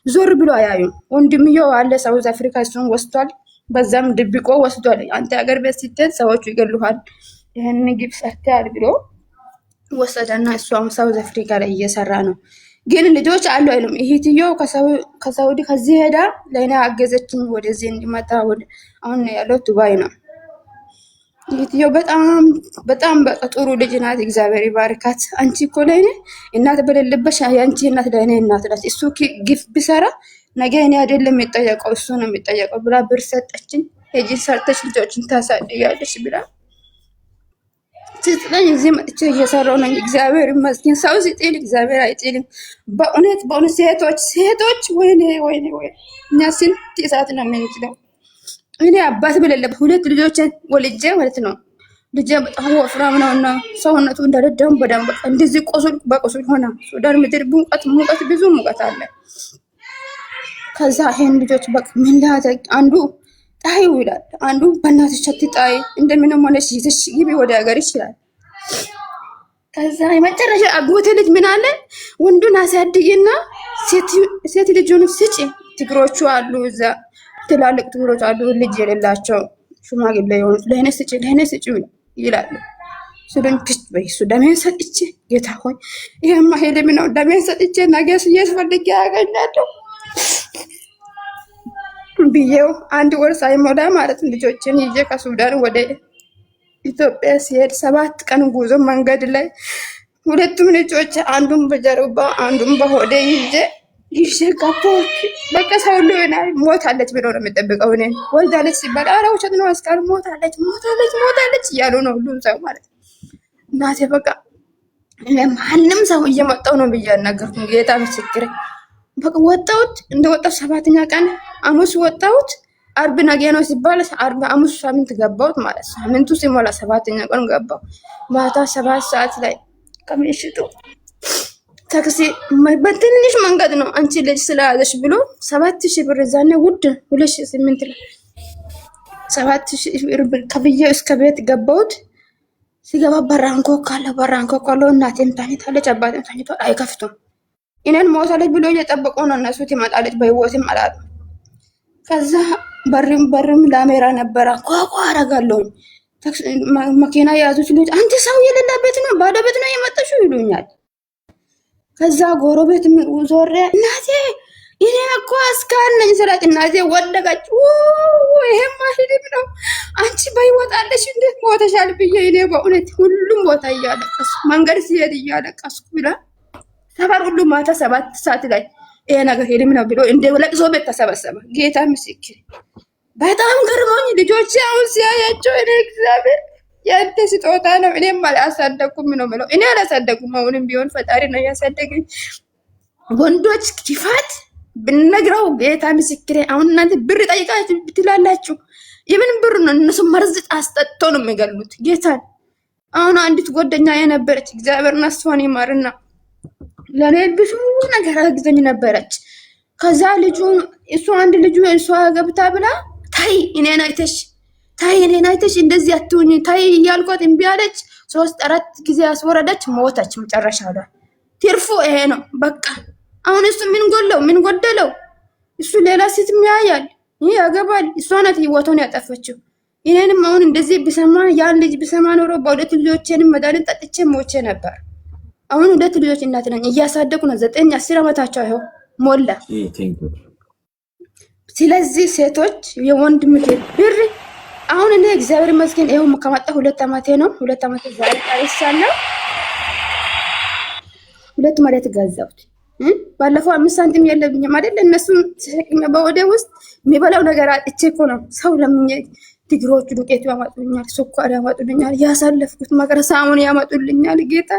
ዞር ብሎ አያዩም። ወንድምየው አለ ሳውዝ አፍሪካ፣ እሱን ወስዷል። በዛም ድብቆ ወስዷል። አንተ ሀገር ቤት ስትሄድ ሰዎቹ ይገሉሃል፣ ይሄን ግብ ሰርተሃል ብሎ ወሰደና እሱ አሁን ሳውዝ አፍሪካ ላይ እየሰራ ነው። ግን ልጆች አሉ አይሉም። እህትዮ ከሳውዲ ከዚህ ሄዳ ለእኔ አገዘችኝ ወደዚህ እንዲመጣ። አሁን ያለው ዱባይ ነው። እህትዮ በጣም በቃ ጥሩ ልጅ ናት። እግዚአብሔር ይባርካት። አንቺ እኮ ለእኔ እናት በሌለበሽ የአንቺ እናት ለእኔ እናት ናት። እሱ ግፍ ቢሰራ ነገ እኔ አይደለም የሚጠየቀው እሱ ነው የሚጠየቀው ብላ ብር ሰጠችኝ። ሄጂ ሰርተሽ ልጆችን ታሳድጊያለሽ ብላ ስትለኝ እዚህ መጥቼ እየሰራሁ ነኝ። እግዚአብሔር ይመስገን። ሰው ሲጥል እግዚአብሔር አይጥልም። በእውነት ሴቶች ወይኔ እኛ ስንት እሳት ነው የምንችለው። እኔ አባት በሌለበት 2 ልጆችን ወልጄ ማለት ነው። ልጄ በጣም ወፍራም ነው እና ሰውነቱ እንደረዳም በደንብ እንደዚህ ቆስል በቆስል ሆነ። ሱዳን ምድር ሙቀት ብዙ ሙቀት አለ። ከዛ ይሄን ልጆች በቃ ምን ላድርግ፣ አንዱ ጣዩ ይላል፣ አንዱ በእናትሽ አትጣይ እንደምንም ሆነሽ ይዘሽ ግቢ ወደ ሀገር ይችላል። ከዛ የመጨረሻ አጎቴ ልጅ ምን አለ፣ ወንዱን አሳድጊና ሴት ልጁን ስጪ። ትግሮቹ አሉ እዛ ትላልቅ ትግሮች አሉ፣ ልጅ የሌላቸው ሽማግሌ የሆኑት ለእኔ ስጪ ይላሉ። ስለኝ ክስ በይሱ ደሜን ሰጥቼ ጌታ ሆይ ይሄማ ሄልም ነው። ደሜን ሰጥቼ ነገ ሲያስፈልግ ያገኛለሁ ብዬው 1 ወር ሳይሞላ ማለት ልጆችን ይዤ ከሱዳን ወደ ኢትዮጵያ ሲሄድ 7 ቀን ጉዞ መንገድ ላይ 2 ልጆች አንዱን በጀርባ አንዱን በሆዴ ይዤ ገባሁ። በቃ ሰው ሁሉ ሞታለች ብሎ ነው የሚጠብቀው። እኔ ወልዳለች ሲባል ኧረ ውሸት ነው አስካል ሞታለች እያሉ ነው ሁሉም ሰው ማለት ነው። እናቴ በቃ ማንም ሰው እየመጣው ነው ብዬ አናገርኩ። ጌታ ምስክሬ በቃ ወጣሁት። እንደወጣሁ 7ኛ ቀን ሐሙስ ወጣሁት። አርብ ነገ ነው ሲባል ሐሙስ ሳምንት ገባሁት ማለት ሳምንቱ ሲሞላ 7ኛ ቀን ገባሁ። ማታ 7 ሰዓት ላይ ከምሽቱ ታክሲ በትንሽ መንገድ ነው አንቺ ልጅ ስለያዘሽ ብሎ 7000 ብር ዛኔ ውድ 2008 ላይ 7000 ብር ከፍዬ እስከ ቤት ገባሁት። ሲገባ በራንኮ ካለው እናቴም ታኝታለች፣ አባቴም ታኝቷል። አይከፍቱም። እኔን ሞታለች ብሎ እየጠበቁ ነው እነሱ። ትመጣለች በህይወትም አላሉ። ከዛ በርም ላሜራ ነበረ ቋቋ አረጋለሁ። መኪና የያዙት ልጅ አንተ ሰው የሌለበት ነው ባዶ ቤት ነው የመጣሽው ይሉኛል። ከዛ ጎረቤት ዞሬ እናቴ እኔ እኮ አስካል ነኝ ስላት እናቴ ወደቀች። ይሄማ ህልም ነው አንቺ በህይወት አለሽ እንዴት ሞተሻል ብዬ እኔ በእውነት ሁሉም ቦታ እያለቀስኩ መንገድ ሲሄድ እያለቀስኩ ብላ ሰፈር ሁሉ ማታ 7 ሰዓት ላይ ይሄ ነገር ህልም ነው ብሎ እንደ ለቅሶ ቤት ተሰበሰበ። ጌታ ምስክር በጣም ገርሞኝ ልጆቼ አሁን ሲያያቸው እኔ እግዚአብሔር ያንተ ስጦታ ነው እኔም አላሳደኩም ነው የምለው። እኔ አላሳደኩም፣ አሁንም ቢሆን ፈጣሪ ነው ያሳደገኝ። ወንዶች ክፋት ብነግረው ጌታ ምስክሬ አሁን እናንተ ብር ጠይቃችሁ ብትላላችሁ የምን ብር ነው? እነሱ መርዝ አስጠጥቶ ነው የሚገሉት ጌታን። አሁን አንዲት ጓደኛ የነበረች እግዚአብሔር ነፍሷን ይማርና ለኔ ብዙ ነገር አግዘኝ ነበረች። ከዛ ልጁ እሷ ገብታ ብላ ታይ እኔን አይተሽ እንደዚህ አትሁኝ ታይ እያልኳት እምቢ አለች። 3-4 ጊዜ አስወረደች፣ ሞተች መጨረሻ ላይ። ትርፉ ይሄ ነው በቃ። አሁን እሱ ምን ጎደለው? እሱ ሌላ ሴት ያያል፣ ያገባል። እሷ ናት ህይወቷን ያጠፈችው። እኔንም አሁን እንደዚህ ቢሰማ ያን ልጅ ቢሰማ ኖሮ በሁለት ልጆቼንም መድኃኒት ጠጥቼ ሞቼ ነበር። አሁን 2 ልጆች እናት ነኝ፣ እያሳደጉ ነው። 9-10 ዓመታቸው ይኸው ሞላ። ስለዚህ ሴቶች የወንድ ምክር ብር አሁን እኔ እግዚአብሔር ይመስገን ይኸው ከመጣ 2 ዓመቴ ነው። 2 ዓመት ዛሬ ታይሳለሁ። 2 መሬት ገዛሁት። ባለፈው 5 ሳንቲም የለብኝም አይደል? እነሱን በወደ ውስጥ የሚበላው ነገር አጥቼ እኮ ነው ሰው ለምኜ ትግሮቹ ዱቄት ያመጡልኛል፣ ስኳር ያመጡልኛል፣ ያሳለፍኩት መከራ ሳሙን ያመጡልኛል። ጌታ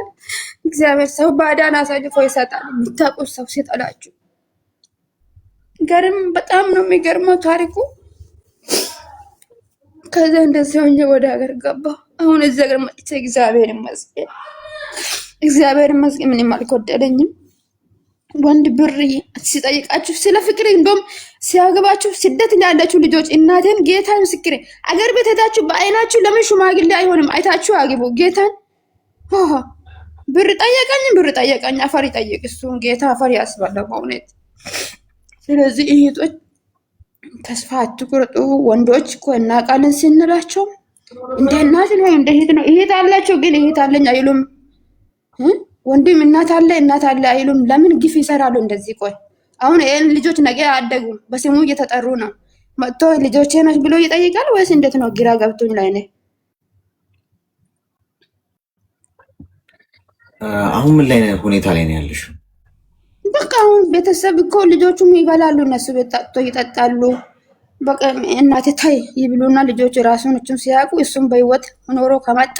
እግዚአብሔር ሰው ባዳን አሳልፎ ይሰጣል። የምታውቁት ሰው ሲጠላችሁ ገርም በጣም ነው የሚገርመው ታሪኩ። ከዛ እንደዚህ ሆኜ ወደ ሀገር ገባ። አሁን እዚህ ሀገር መጥቼ እግዚአብሔር ይመስገን፣ እግዚአብሔር ይመስገን ምንም አልጎደለኝም። ወንድ ብር ሲጠይቃችሁ ስለ ፍቅር እንደውም ሲያገባችሁ ስደት ያላችሁ ልጆች እናቴን ጌታ ምስክሬ አገር ቤት ሄዳችሁ በአይናችሁ ለምን ሽማግሌ አይሆንም አይታችሁ አግቡ። ጌታን ብር ጠየቀኝ አፈር ይጠይቅ እሱን ጌታ አፈር ያስባለው በእውነት። ስለዚህ እህቶች ተስፋ አትቁርጡ። ወንዶች እኮ እናውቃለን ስንላቸው እንደ እናት ነው እንደ እህት ነው። እህት አላቸው ግን እህት አለኝ አይሉም። ወንድም እናት አለ አይሉም። ለምን ግፍ ይሰራሉ እንደዚህ? ቆይ አሁን ይሄን ልጆች ነገ አደጉም በስሙ እየተጠሩ ነው። መጥቶ ልጆቼ ነሽ ብሎ ይጠይቃል ወይስ እንዴት ነው? ግራ ገብቶኝ ላይ ነኝ። አሁን ምን ላይ ሁኔታ ላይ ነው ያለሽ? በቃ አሁን ቤተሰብ እኮ ልጆቹም ይበላሉ፣ እነሱ ቤት ጠጥቶ ይጠጣሉ። በቃ እናቴ ታይ ይብሉና ልጆች ራሱን ሲያውቁ እሱም በህይወት ኖሮ ከመጣ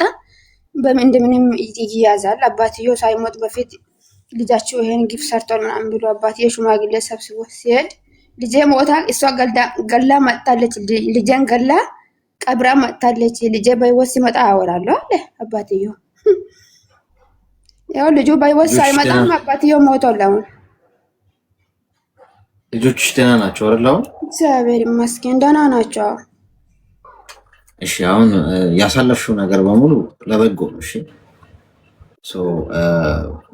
እንደምንም ይያዛል። አባትዮ ሳይሞት በፊት ልጃቸው ይሄን ግፍ ሰርቷል ምናምን ብሎ አባትዮ ሽማግሌ ሰብስቦ ሲሄድ ልጄ ሞታ እሷ ገላ መጣለች፣ ልጄን ገላ ቀብራ መጣለች፣ ልጄ በህይወት ሲመጣ አወራለሁ አለ አባትዮ። ያው ልጁ በህይወት ሳይመጣም አባትዮ ሞቷል። አሁን ልጆችሽ ደህና ናቸው አይደል? አሁን እግዚአብሔር ይመስገን ደህና ናቸው። እሺ አሁን ያሳለፍሽው ነገር በሙሉ ለበጎ ነው። እሺ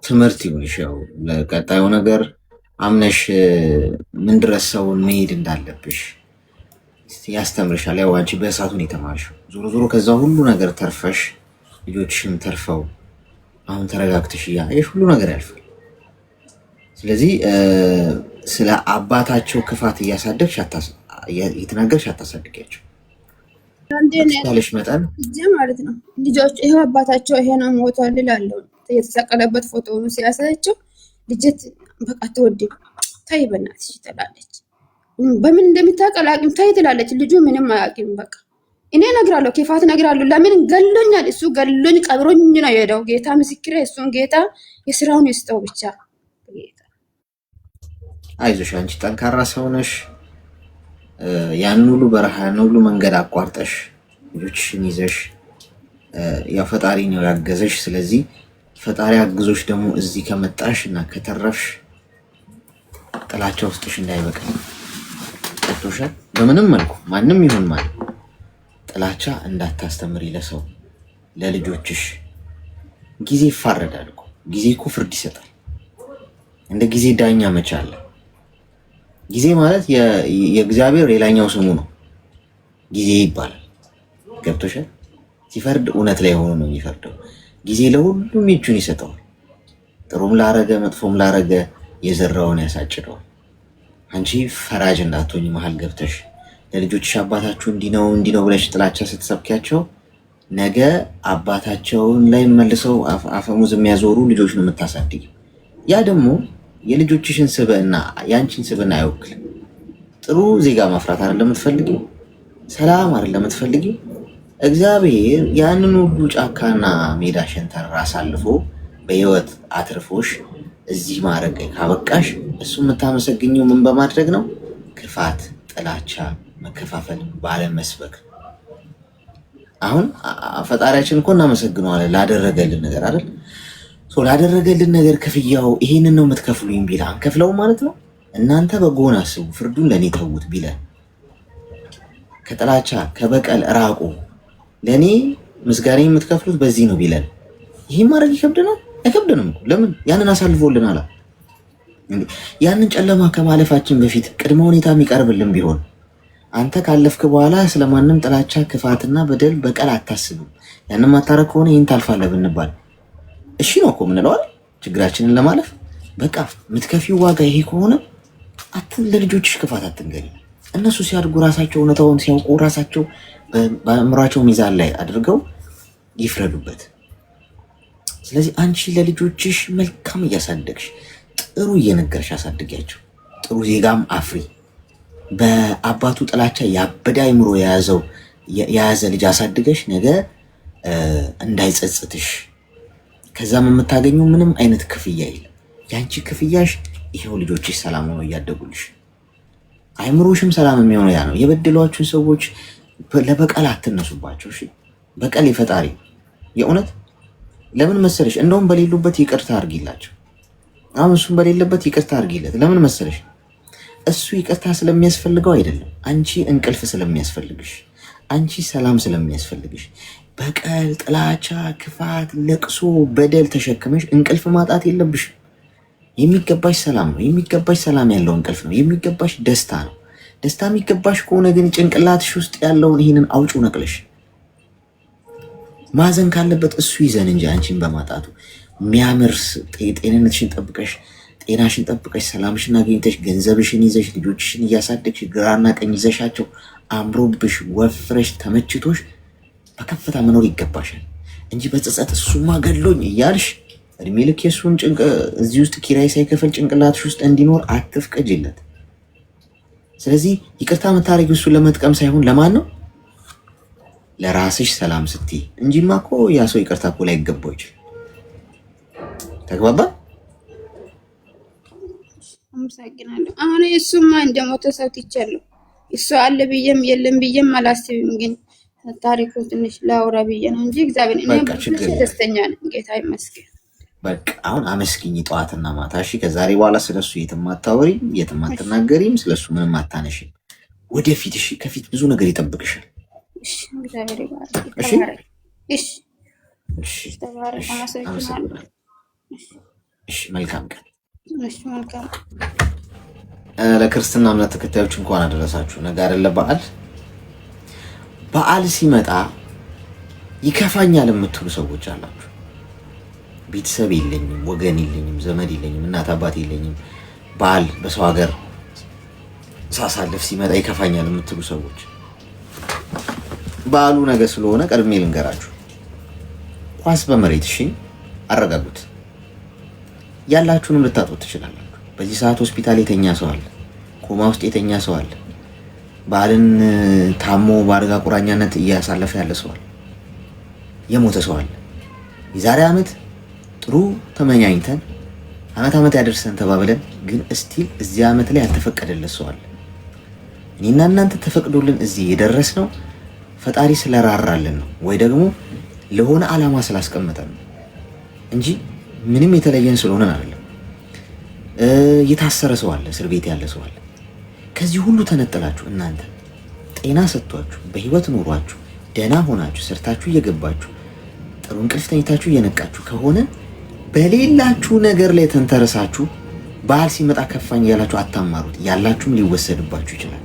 ትምህርት ይሁንሽ። ያው ለቀጣዩ ነገር አምነሽ ምን ድረስ ሰውን መሄድ እንዳለብሽ ያስተምርሻል። ያው አንቺ በእሳቱን የተማርሽው ዞሮ ዞሮ ከዛ ሁሉ ነገር ተርፈሽ ልጆችሽም ተርፈው አሁን ተረጋግተሽ እያየሽ ሁሉ ነገር ያልፋል። ስለዚህ ስለ አባታቸው ክፋት እያሳደግሽ እየተናገርሽ አታሳድጊያቸው። ያለሽ መጠን ማለት ነው። ልጆች ይሄ አባታቸው ይሄ ነው ሞቷል እላለሁ። የተሰቀለበት ፎቶ ነው ሲያሳያቸው ልጅት በቃ ተወድም ታይ በእናትሽ ትላለች። በምን እንደምታውቀው አላውቅም። ታይ ትላለች። ልጁ ምንም አያውቅም። በቃ እኔ እነግራለሁ፣ ክፋት እነግራለሁ። ለምን ገሎኛል፣ እሱ ገሎኝ ቀብሮኝ ነው የሄደው። ጌታ ምስክሬ፣ እሱን ጌታ የስራውን ይስጠው ብቻ። አይዞሽ፣ አንቺ ጠንካራ ሰው ነሽ። ያን ሁሉ በረሃ ያን ሁሉ መንገድ አቋርጠሽ ልጆችሽን ይዘሽ ያው ፈጣሪ ነው ያገዘሽ። ስለዚህ ፈጣሪ አግዞሽ ደግሞ እዚህ ከመጣሽ እና ከተረፍሽ ጥላቻ ውስጥሽ እንዳይበቅል ቀጥቶሻል። በምንም መልኩ ማንም ይሁን ማለት ጥላቻ እንዳታስተምሪ ለሰው ለልጆችሽ። ጊዜ ይፋረዳል እኮ ጊዜ እኮ ፍርድ ይሰጣል። እንደ ጊዜ ዳኛ መቻለ። ጊዜ ማለት የእግዚአብሔር ሌላኛው ስሙ ነው። ጊዜ ይባላል። ገብቶሻል? ሲፈርድ እውነት ላይ ሆኖ ነው የሚፈርደው። ጊዜ ለሁሉም እጁን ይሰጠዋል። ጥሩም ላረገ መጥፎም ላረገ የዘራውን ያሳጭደዋል። አንቺ ፈራጅ እንዳትሆኝ መሀል ገብተሽ ለልጆችሽ አባታችሁ እንዲህ ነው ብለሽ ጥላቻ ስትሰብኪያቸው ነገ አባታቸውን ላይ መልሰው አፈሙዝ የሚያዞሩ ልጆች ነው የምታሳድጊ። ያ ደግሞ የልጆችሽን ስብዕና ያንቺን ስብዕና አይወክልም። ጥሩ ዜጋ ማፍራት አይደለም የምትፈልጊው፣ ሰላም አይደለም የምትፈልጊው። እግዚአብሔር ያንን ሁሉ ጫካና ሜዳ ሸንተር አሳልፎ በህይወት አትርፎሽ እዚህ ማድረግ ካበቃሽ እሱ የምታመሰግኘው ምን በማድረግ ነው? ክፋት፣ ጥላቻ፣ መከፋፈል ባለመስበክ። አሁን ፈጣሪያችን እኮ እናመሰግነዋለን ላደረገልን ነገር አይደል? ላደረገልን ነገር ክፍያው ይሄንን ነው የምትከፍሉኝ ቢላ አንከፍለው ማለት ነው። እናንተ በጎን አስቡ፣ ፍርዱን ለእኔ ተዉት ቢለን፣ ከጥላቻ ከበቀል ራቁ፣ ለእኔ ምስጋና የምትከፍሉት በዚህ ነው ቢለን፣ ይሄ ማድረግ ይከብደናል? አይከብደንም እኮ። ለምን? ያንን አሳልፎልናል። ያንን ጨለማ ከማለፋችን በፊት ቅድመ ሁኔታ የሚቀርብልን ቢሆን አንተ ካለፍክ በኋላ ስለማንም ጥላቻ ክፋትና በደል በቀል አታስብም፣ ያንን ማታረግ ከሆነ ይህን ታልፋለህ ብንባል እሺ ነው እኮ የምንለው አይደል? ችግራችንን ለማለፍ በቃ የምትከፊው ዋጋ ይሄ ከሆነ ለልጆችሽ ክፋት አትንገሪ። እነሱ ሲያድጉ ራሳቸው እውነታውን ሲያውቁ ራሳቸው በአእምሯቸው ሚዛን ላይ አድርገው ይፍረዱበት። ስለዚህ አንቺ ለልጆችሽ መልካም እያሳደግሽ ጥሩ እየነገርሽ አሳድጊያቸው። ጥሩ ዜጋም አፍሪ። በአባቱ ጥላቻ ያበደ አይምሮ የያዘ ልጅ አሳድገሽ ነገ እንዳይጸጽትሽ። ከዛም የምታገኘው ምንም አይነት ክፍያ የለም። ያንቺ ክፍያሽ ይሄው ልጆችሽ ሰላም ሆነው እያደጉልሽ፣ አይምሮሽም ሰላም የሚሆነው ያ ነው። የበደሏችሁን ሰዎች ለበቀል አትነሱባቸው። እሺ በቀል የፈጣሪ የእውነት ለምን መሰለሽ? እንደውም በሌሉበት ይቅርታ አርጊላቸው። አሁን እሱም በሌለበት ይቅርታ አርጊለት። ለምን መሰለሽ? እሱ ይቅርታ ስለሚያስፈልገው አይደለም፣ አንቺ እንቅልፍ ስለሚያስፈልግሽ፣ አንቺ ሰላም ስለሚያስፈልግሽ። በቀል፣ ጥላቻ፣ ክፋት፣ ለቅሶ፣ በደል ተሸክመሽ እንቅልፍ ማጣት የለብሽ። የሚገባሽ ሰላም ነው። የሚገባሽ ሰላም ያለው እንቅልፍ ነው። የሚገባሽ ደስታ ነው። ደስታ የሚገባሽ ከሆነ ግን ጭንቅላትሽ ውስጥ ያለውን ይህንን አውጩ ነቅለሽ። ማዘን ካለበት እሱ ይዘን እንጂ አንቺን በማጣቱ የሚያምር ጤንነትሽን ጠብቀሽ ጤናሽን ጠብቀሽ ሰላምሽን አግኝተሽ ገንዘብሽን ይዘሽ ልጆችሽን እያሳደግሽ ግራና ቀኝ ይዘሻቸው አምሮብሽ ወፍረሽ ተመችቶሽ በከፍታ መኖር ይገባሻል እንጂ በጸጸት እሱማ ገድሎኝ እያልሽ እድሜ ልክ የእሱን እዚህ ውስጥ ኪራይ ሳይከፈል ጭንቅላትሽ ውስጥ እንዲኖር አትፍቀጅለት። ስለዚህ ይቅርታ የምታደርጊው እሱን ለመጥቀም ሳይሆን ለማን ነው? ለራስሽ ሰላም ስትይ እንጂማ እኮ ያ ሰው ይቅርታ እኮ ላይገባው ይችላል። ተግባባ? አመሰግናለሁ። አሁን እሱማ እንደሞተ ሰው ትቻለሁ። እሱ አለ ብዬም የለም ብዬም አላስብም። ግን ታሪኩ ትንሽ ላውራ ብዬ ነው እንጂ እግዚአብሔር እኔ ደስተኛ ነኝ። ጌታ ይመስገን። በቃ አሁን አመስግኝ ጠዋትና ማታ። እሺ ከዛሬ በኋላ ስለሱ የትም አታወሪም፣ የትም አትናገሪም፣ ስለሱ ምንም አታነሽም። ወደፊት እሺ፣ ከፊት ብዙ ነገር ይጠብቅሻል። እሺ እግዚአብሔር ይባርክ። እሺ እሺ እሺ ተባረክ። አመሰግናለሁ። እሺ መልካም ቀን። እሺ መልካም። ለክርስትና እምነት ተከታዮች እንኳን አደረሳችሁ። ነገ አይደለ በዓል። በዓል ሲመጣ ይከፋኛል የምትሉ ሰዎች አላችሁ። ቤተሰብ የለኝም፣ ወገን የለኝም፣ ዘመድ የለኝም፣ እናት አባት የለኝም፣ በዓል በሰው ሀገር ሳሳልፍ ሲመጣ ይከፋኛል የምትሉ ሰዎች በዓሉ ነገ ስለሆነ ቀድሜ ልንገራችሁ። ኳስ በመሬት እሺ፣ አረጋጉት። ያላችሁንም ልታጡት ትችላላችሁ። በዚህ ሰዓት ሆስፒታል የተኛ ሰው አለ፣ ኮማ ውስጥ የተኛ ሰው አለ፣ በዓልን ታሞ በአልጋ ቁራኛነት እያሳለፈ ያለ ሰው አለ፣ የሞተ ሰው አለ። የዛሬ ዓመት ጥሩ ተመኛኝተን ዓመት ያደርሰን ተባብለን ግን እስቲል እዚህ ዓመት ላይ ያልተፈቀደለት ሰው አለ። እኔና እናንተ ተፈቅዶልን እዚህ የደረስነው ፈጣሪ ስለራራልን ነው ወይ ደግሞ ለሆነ ዓላማ ስላስቀመጠን ነው እንጂ ምንም የተለየን ስለሆነን አይደለም። የታሰረ ሰው አለ፣ እስር ቤት ያለ ሰው አለ። ከዚህ ሁሉ ተነጥላችሁ እናንተ ጤና ሰጥቷችሁ በህይወት ኖሯችሁ ደህና ሆናችሁ ሰርታችሁ እየገባችሁ ጥሩ እንቅልፍ ተኝታችሁ እየነቃችሁ ከሆነ በሌላችሁ ነገር ላይ ተንተረሳችሁ በዓል ሲመጣ ከፋኝ ያላችሁ አታማሩት። ያላችሁም ሊወሰድባችሁ ይችላል።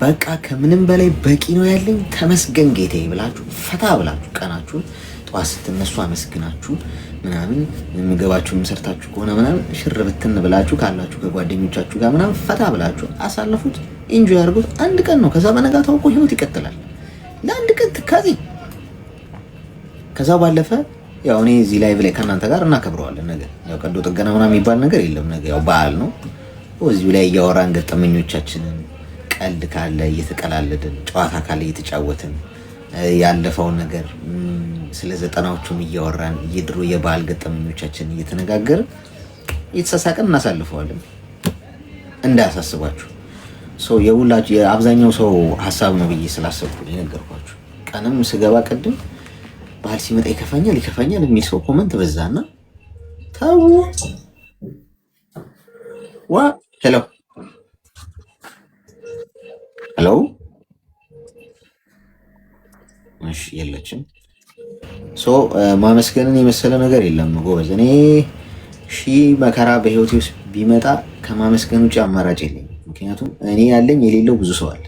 በቃ ከምንም በላይ በቂ ነው ያለኝ ተመስገን ጌታዬ ብላችሁ ፈታ ብላችሁ ቀናችሁን ጠዋት ስትነሱ አመስግናችሁ ምናምን ምግባችሁን ሰርታችሁ ከሆነ ምናምን ሽር ብትን ብላችሁ ካላችሁ ከጓደኞቻችሁ ጋር ምናምን ፈታ ብላችሁ አሳልፉት። ኢንጆይ አድርጉት። አንድ ቀን ነው። ከዛ በነጋታው እኮ ህይወት ይቀጥላል። ለአንድ ቀን ትካዜ። ከዛ ባለፈ ያው እኔ እዚህ ላይቭ ላይ ከእናንተ ጋር እናከብረዋለን። ነገ ያው ቀዶ ጥገና ምናምን የሚባል ነገር የለም። ነገ ያው በዓል ነው። እዚሁ ላይ እያወራን ገጠመኞቻችንን ቀልድ ካለ እየተቀላለድን ጨዋታ ካለ እየተጫወትን ያለፈውን ነገር ስለ ዘጠናዎቹም እያወራን የድሮ የበዓል ገጠመኞቻችንን እየተነጋገርን እየተሳሳቅን እናሳልፈዋለን። እንዳያሳስባችሁ ሰው የአብዛኛው ሰው ሀሳብ ነው ብዬ ስላሰብኩ የነገርኳችሁ። ቀንም ስገባ ቅድም በዓል ሲመጣ ይከፋኛል የሚል ሰው ኮመንት በዛና ታው ሄሎ እሺ የለችም። ማመስገንን የመሰለ ነገር የለም ጎበዝ። እኔ መከራ በህይወቴ ውስጥ ቢመጣ ከማመስገን ውጭ አማራጭ የለኝም። ምክንያቱም እኔ ያለኝ የሌለው ብዙ ሰው አለ።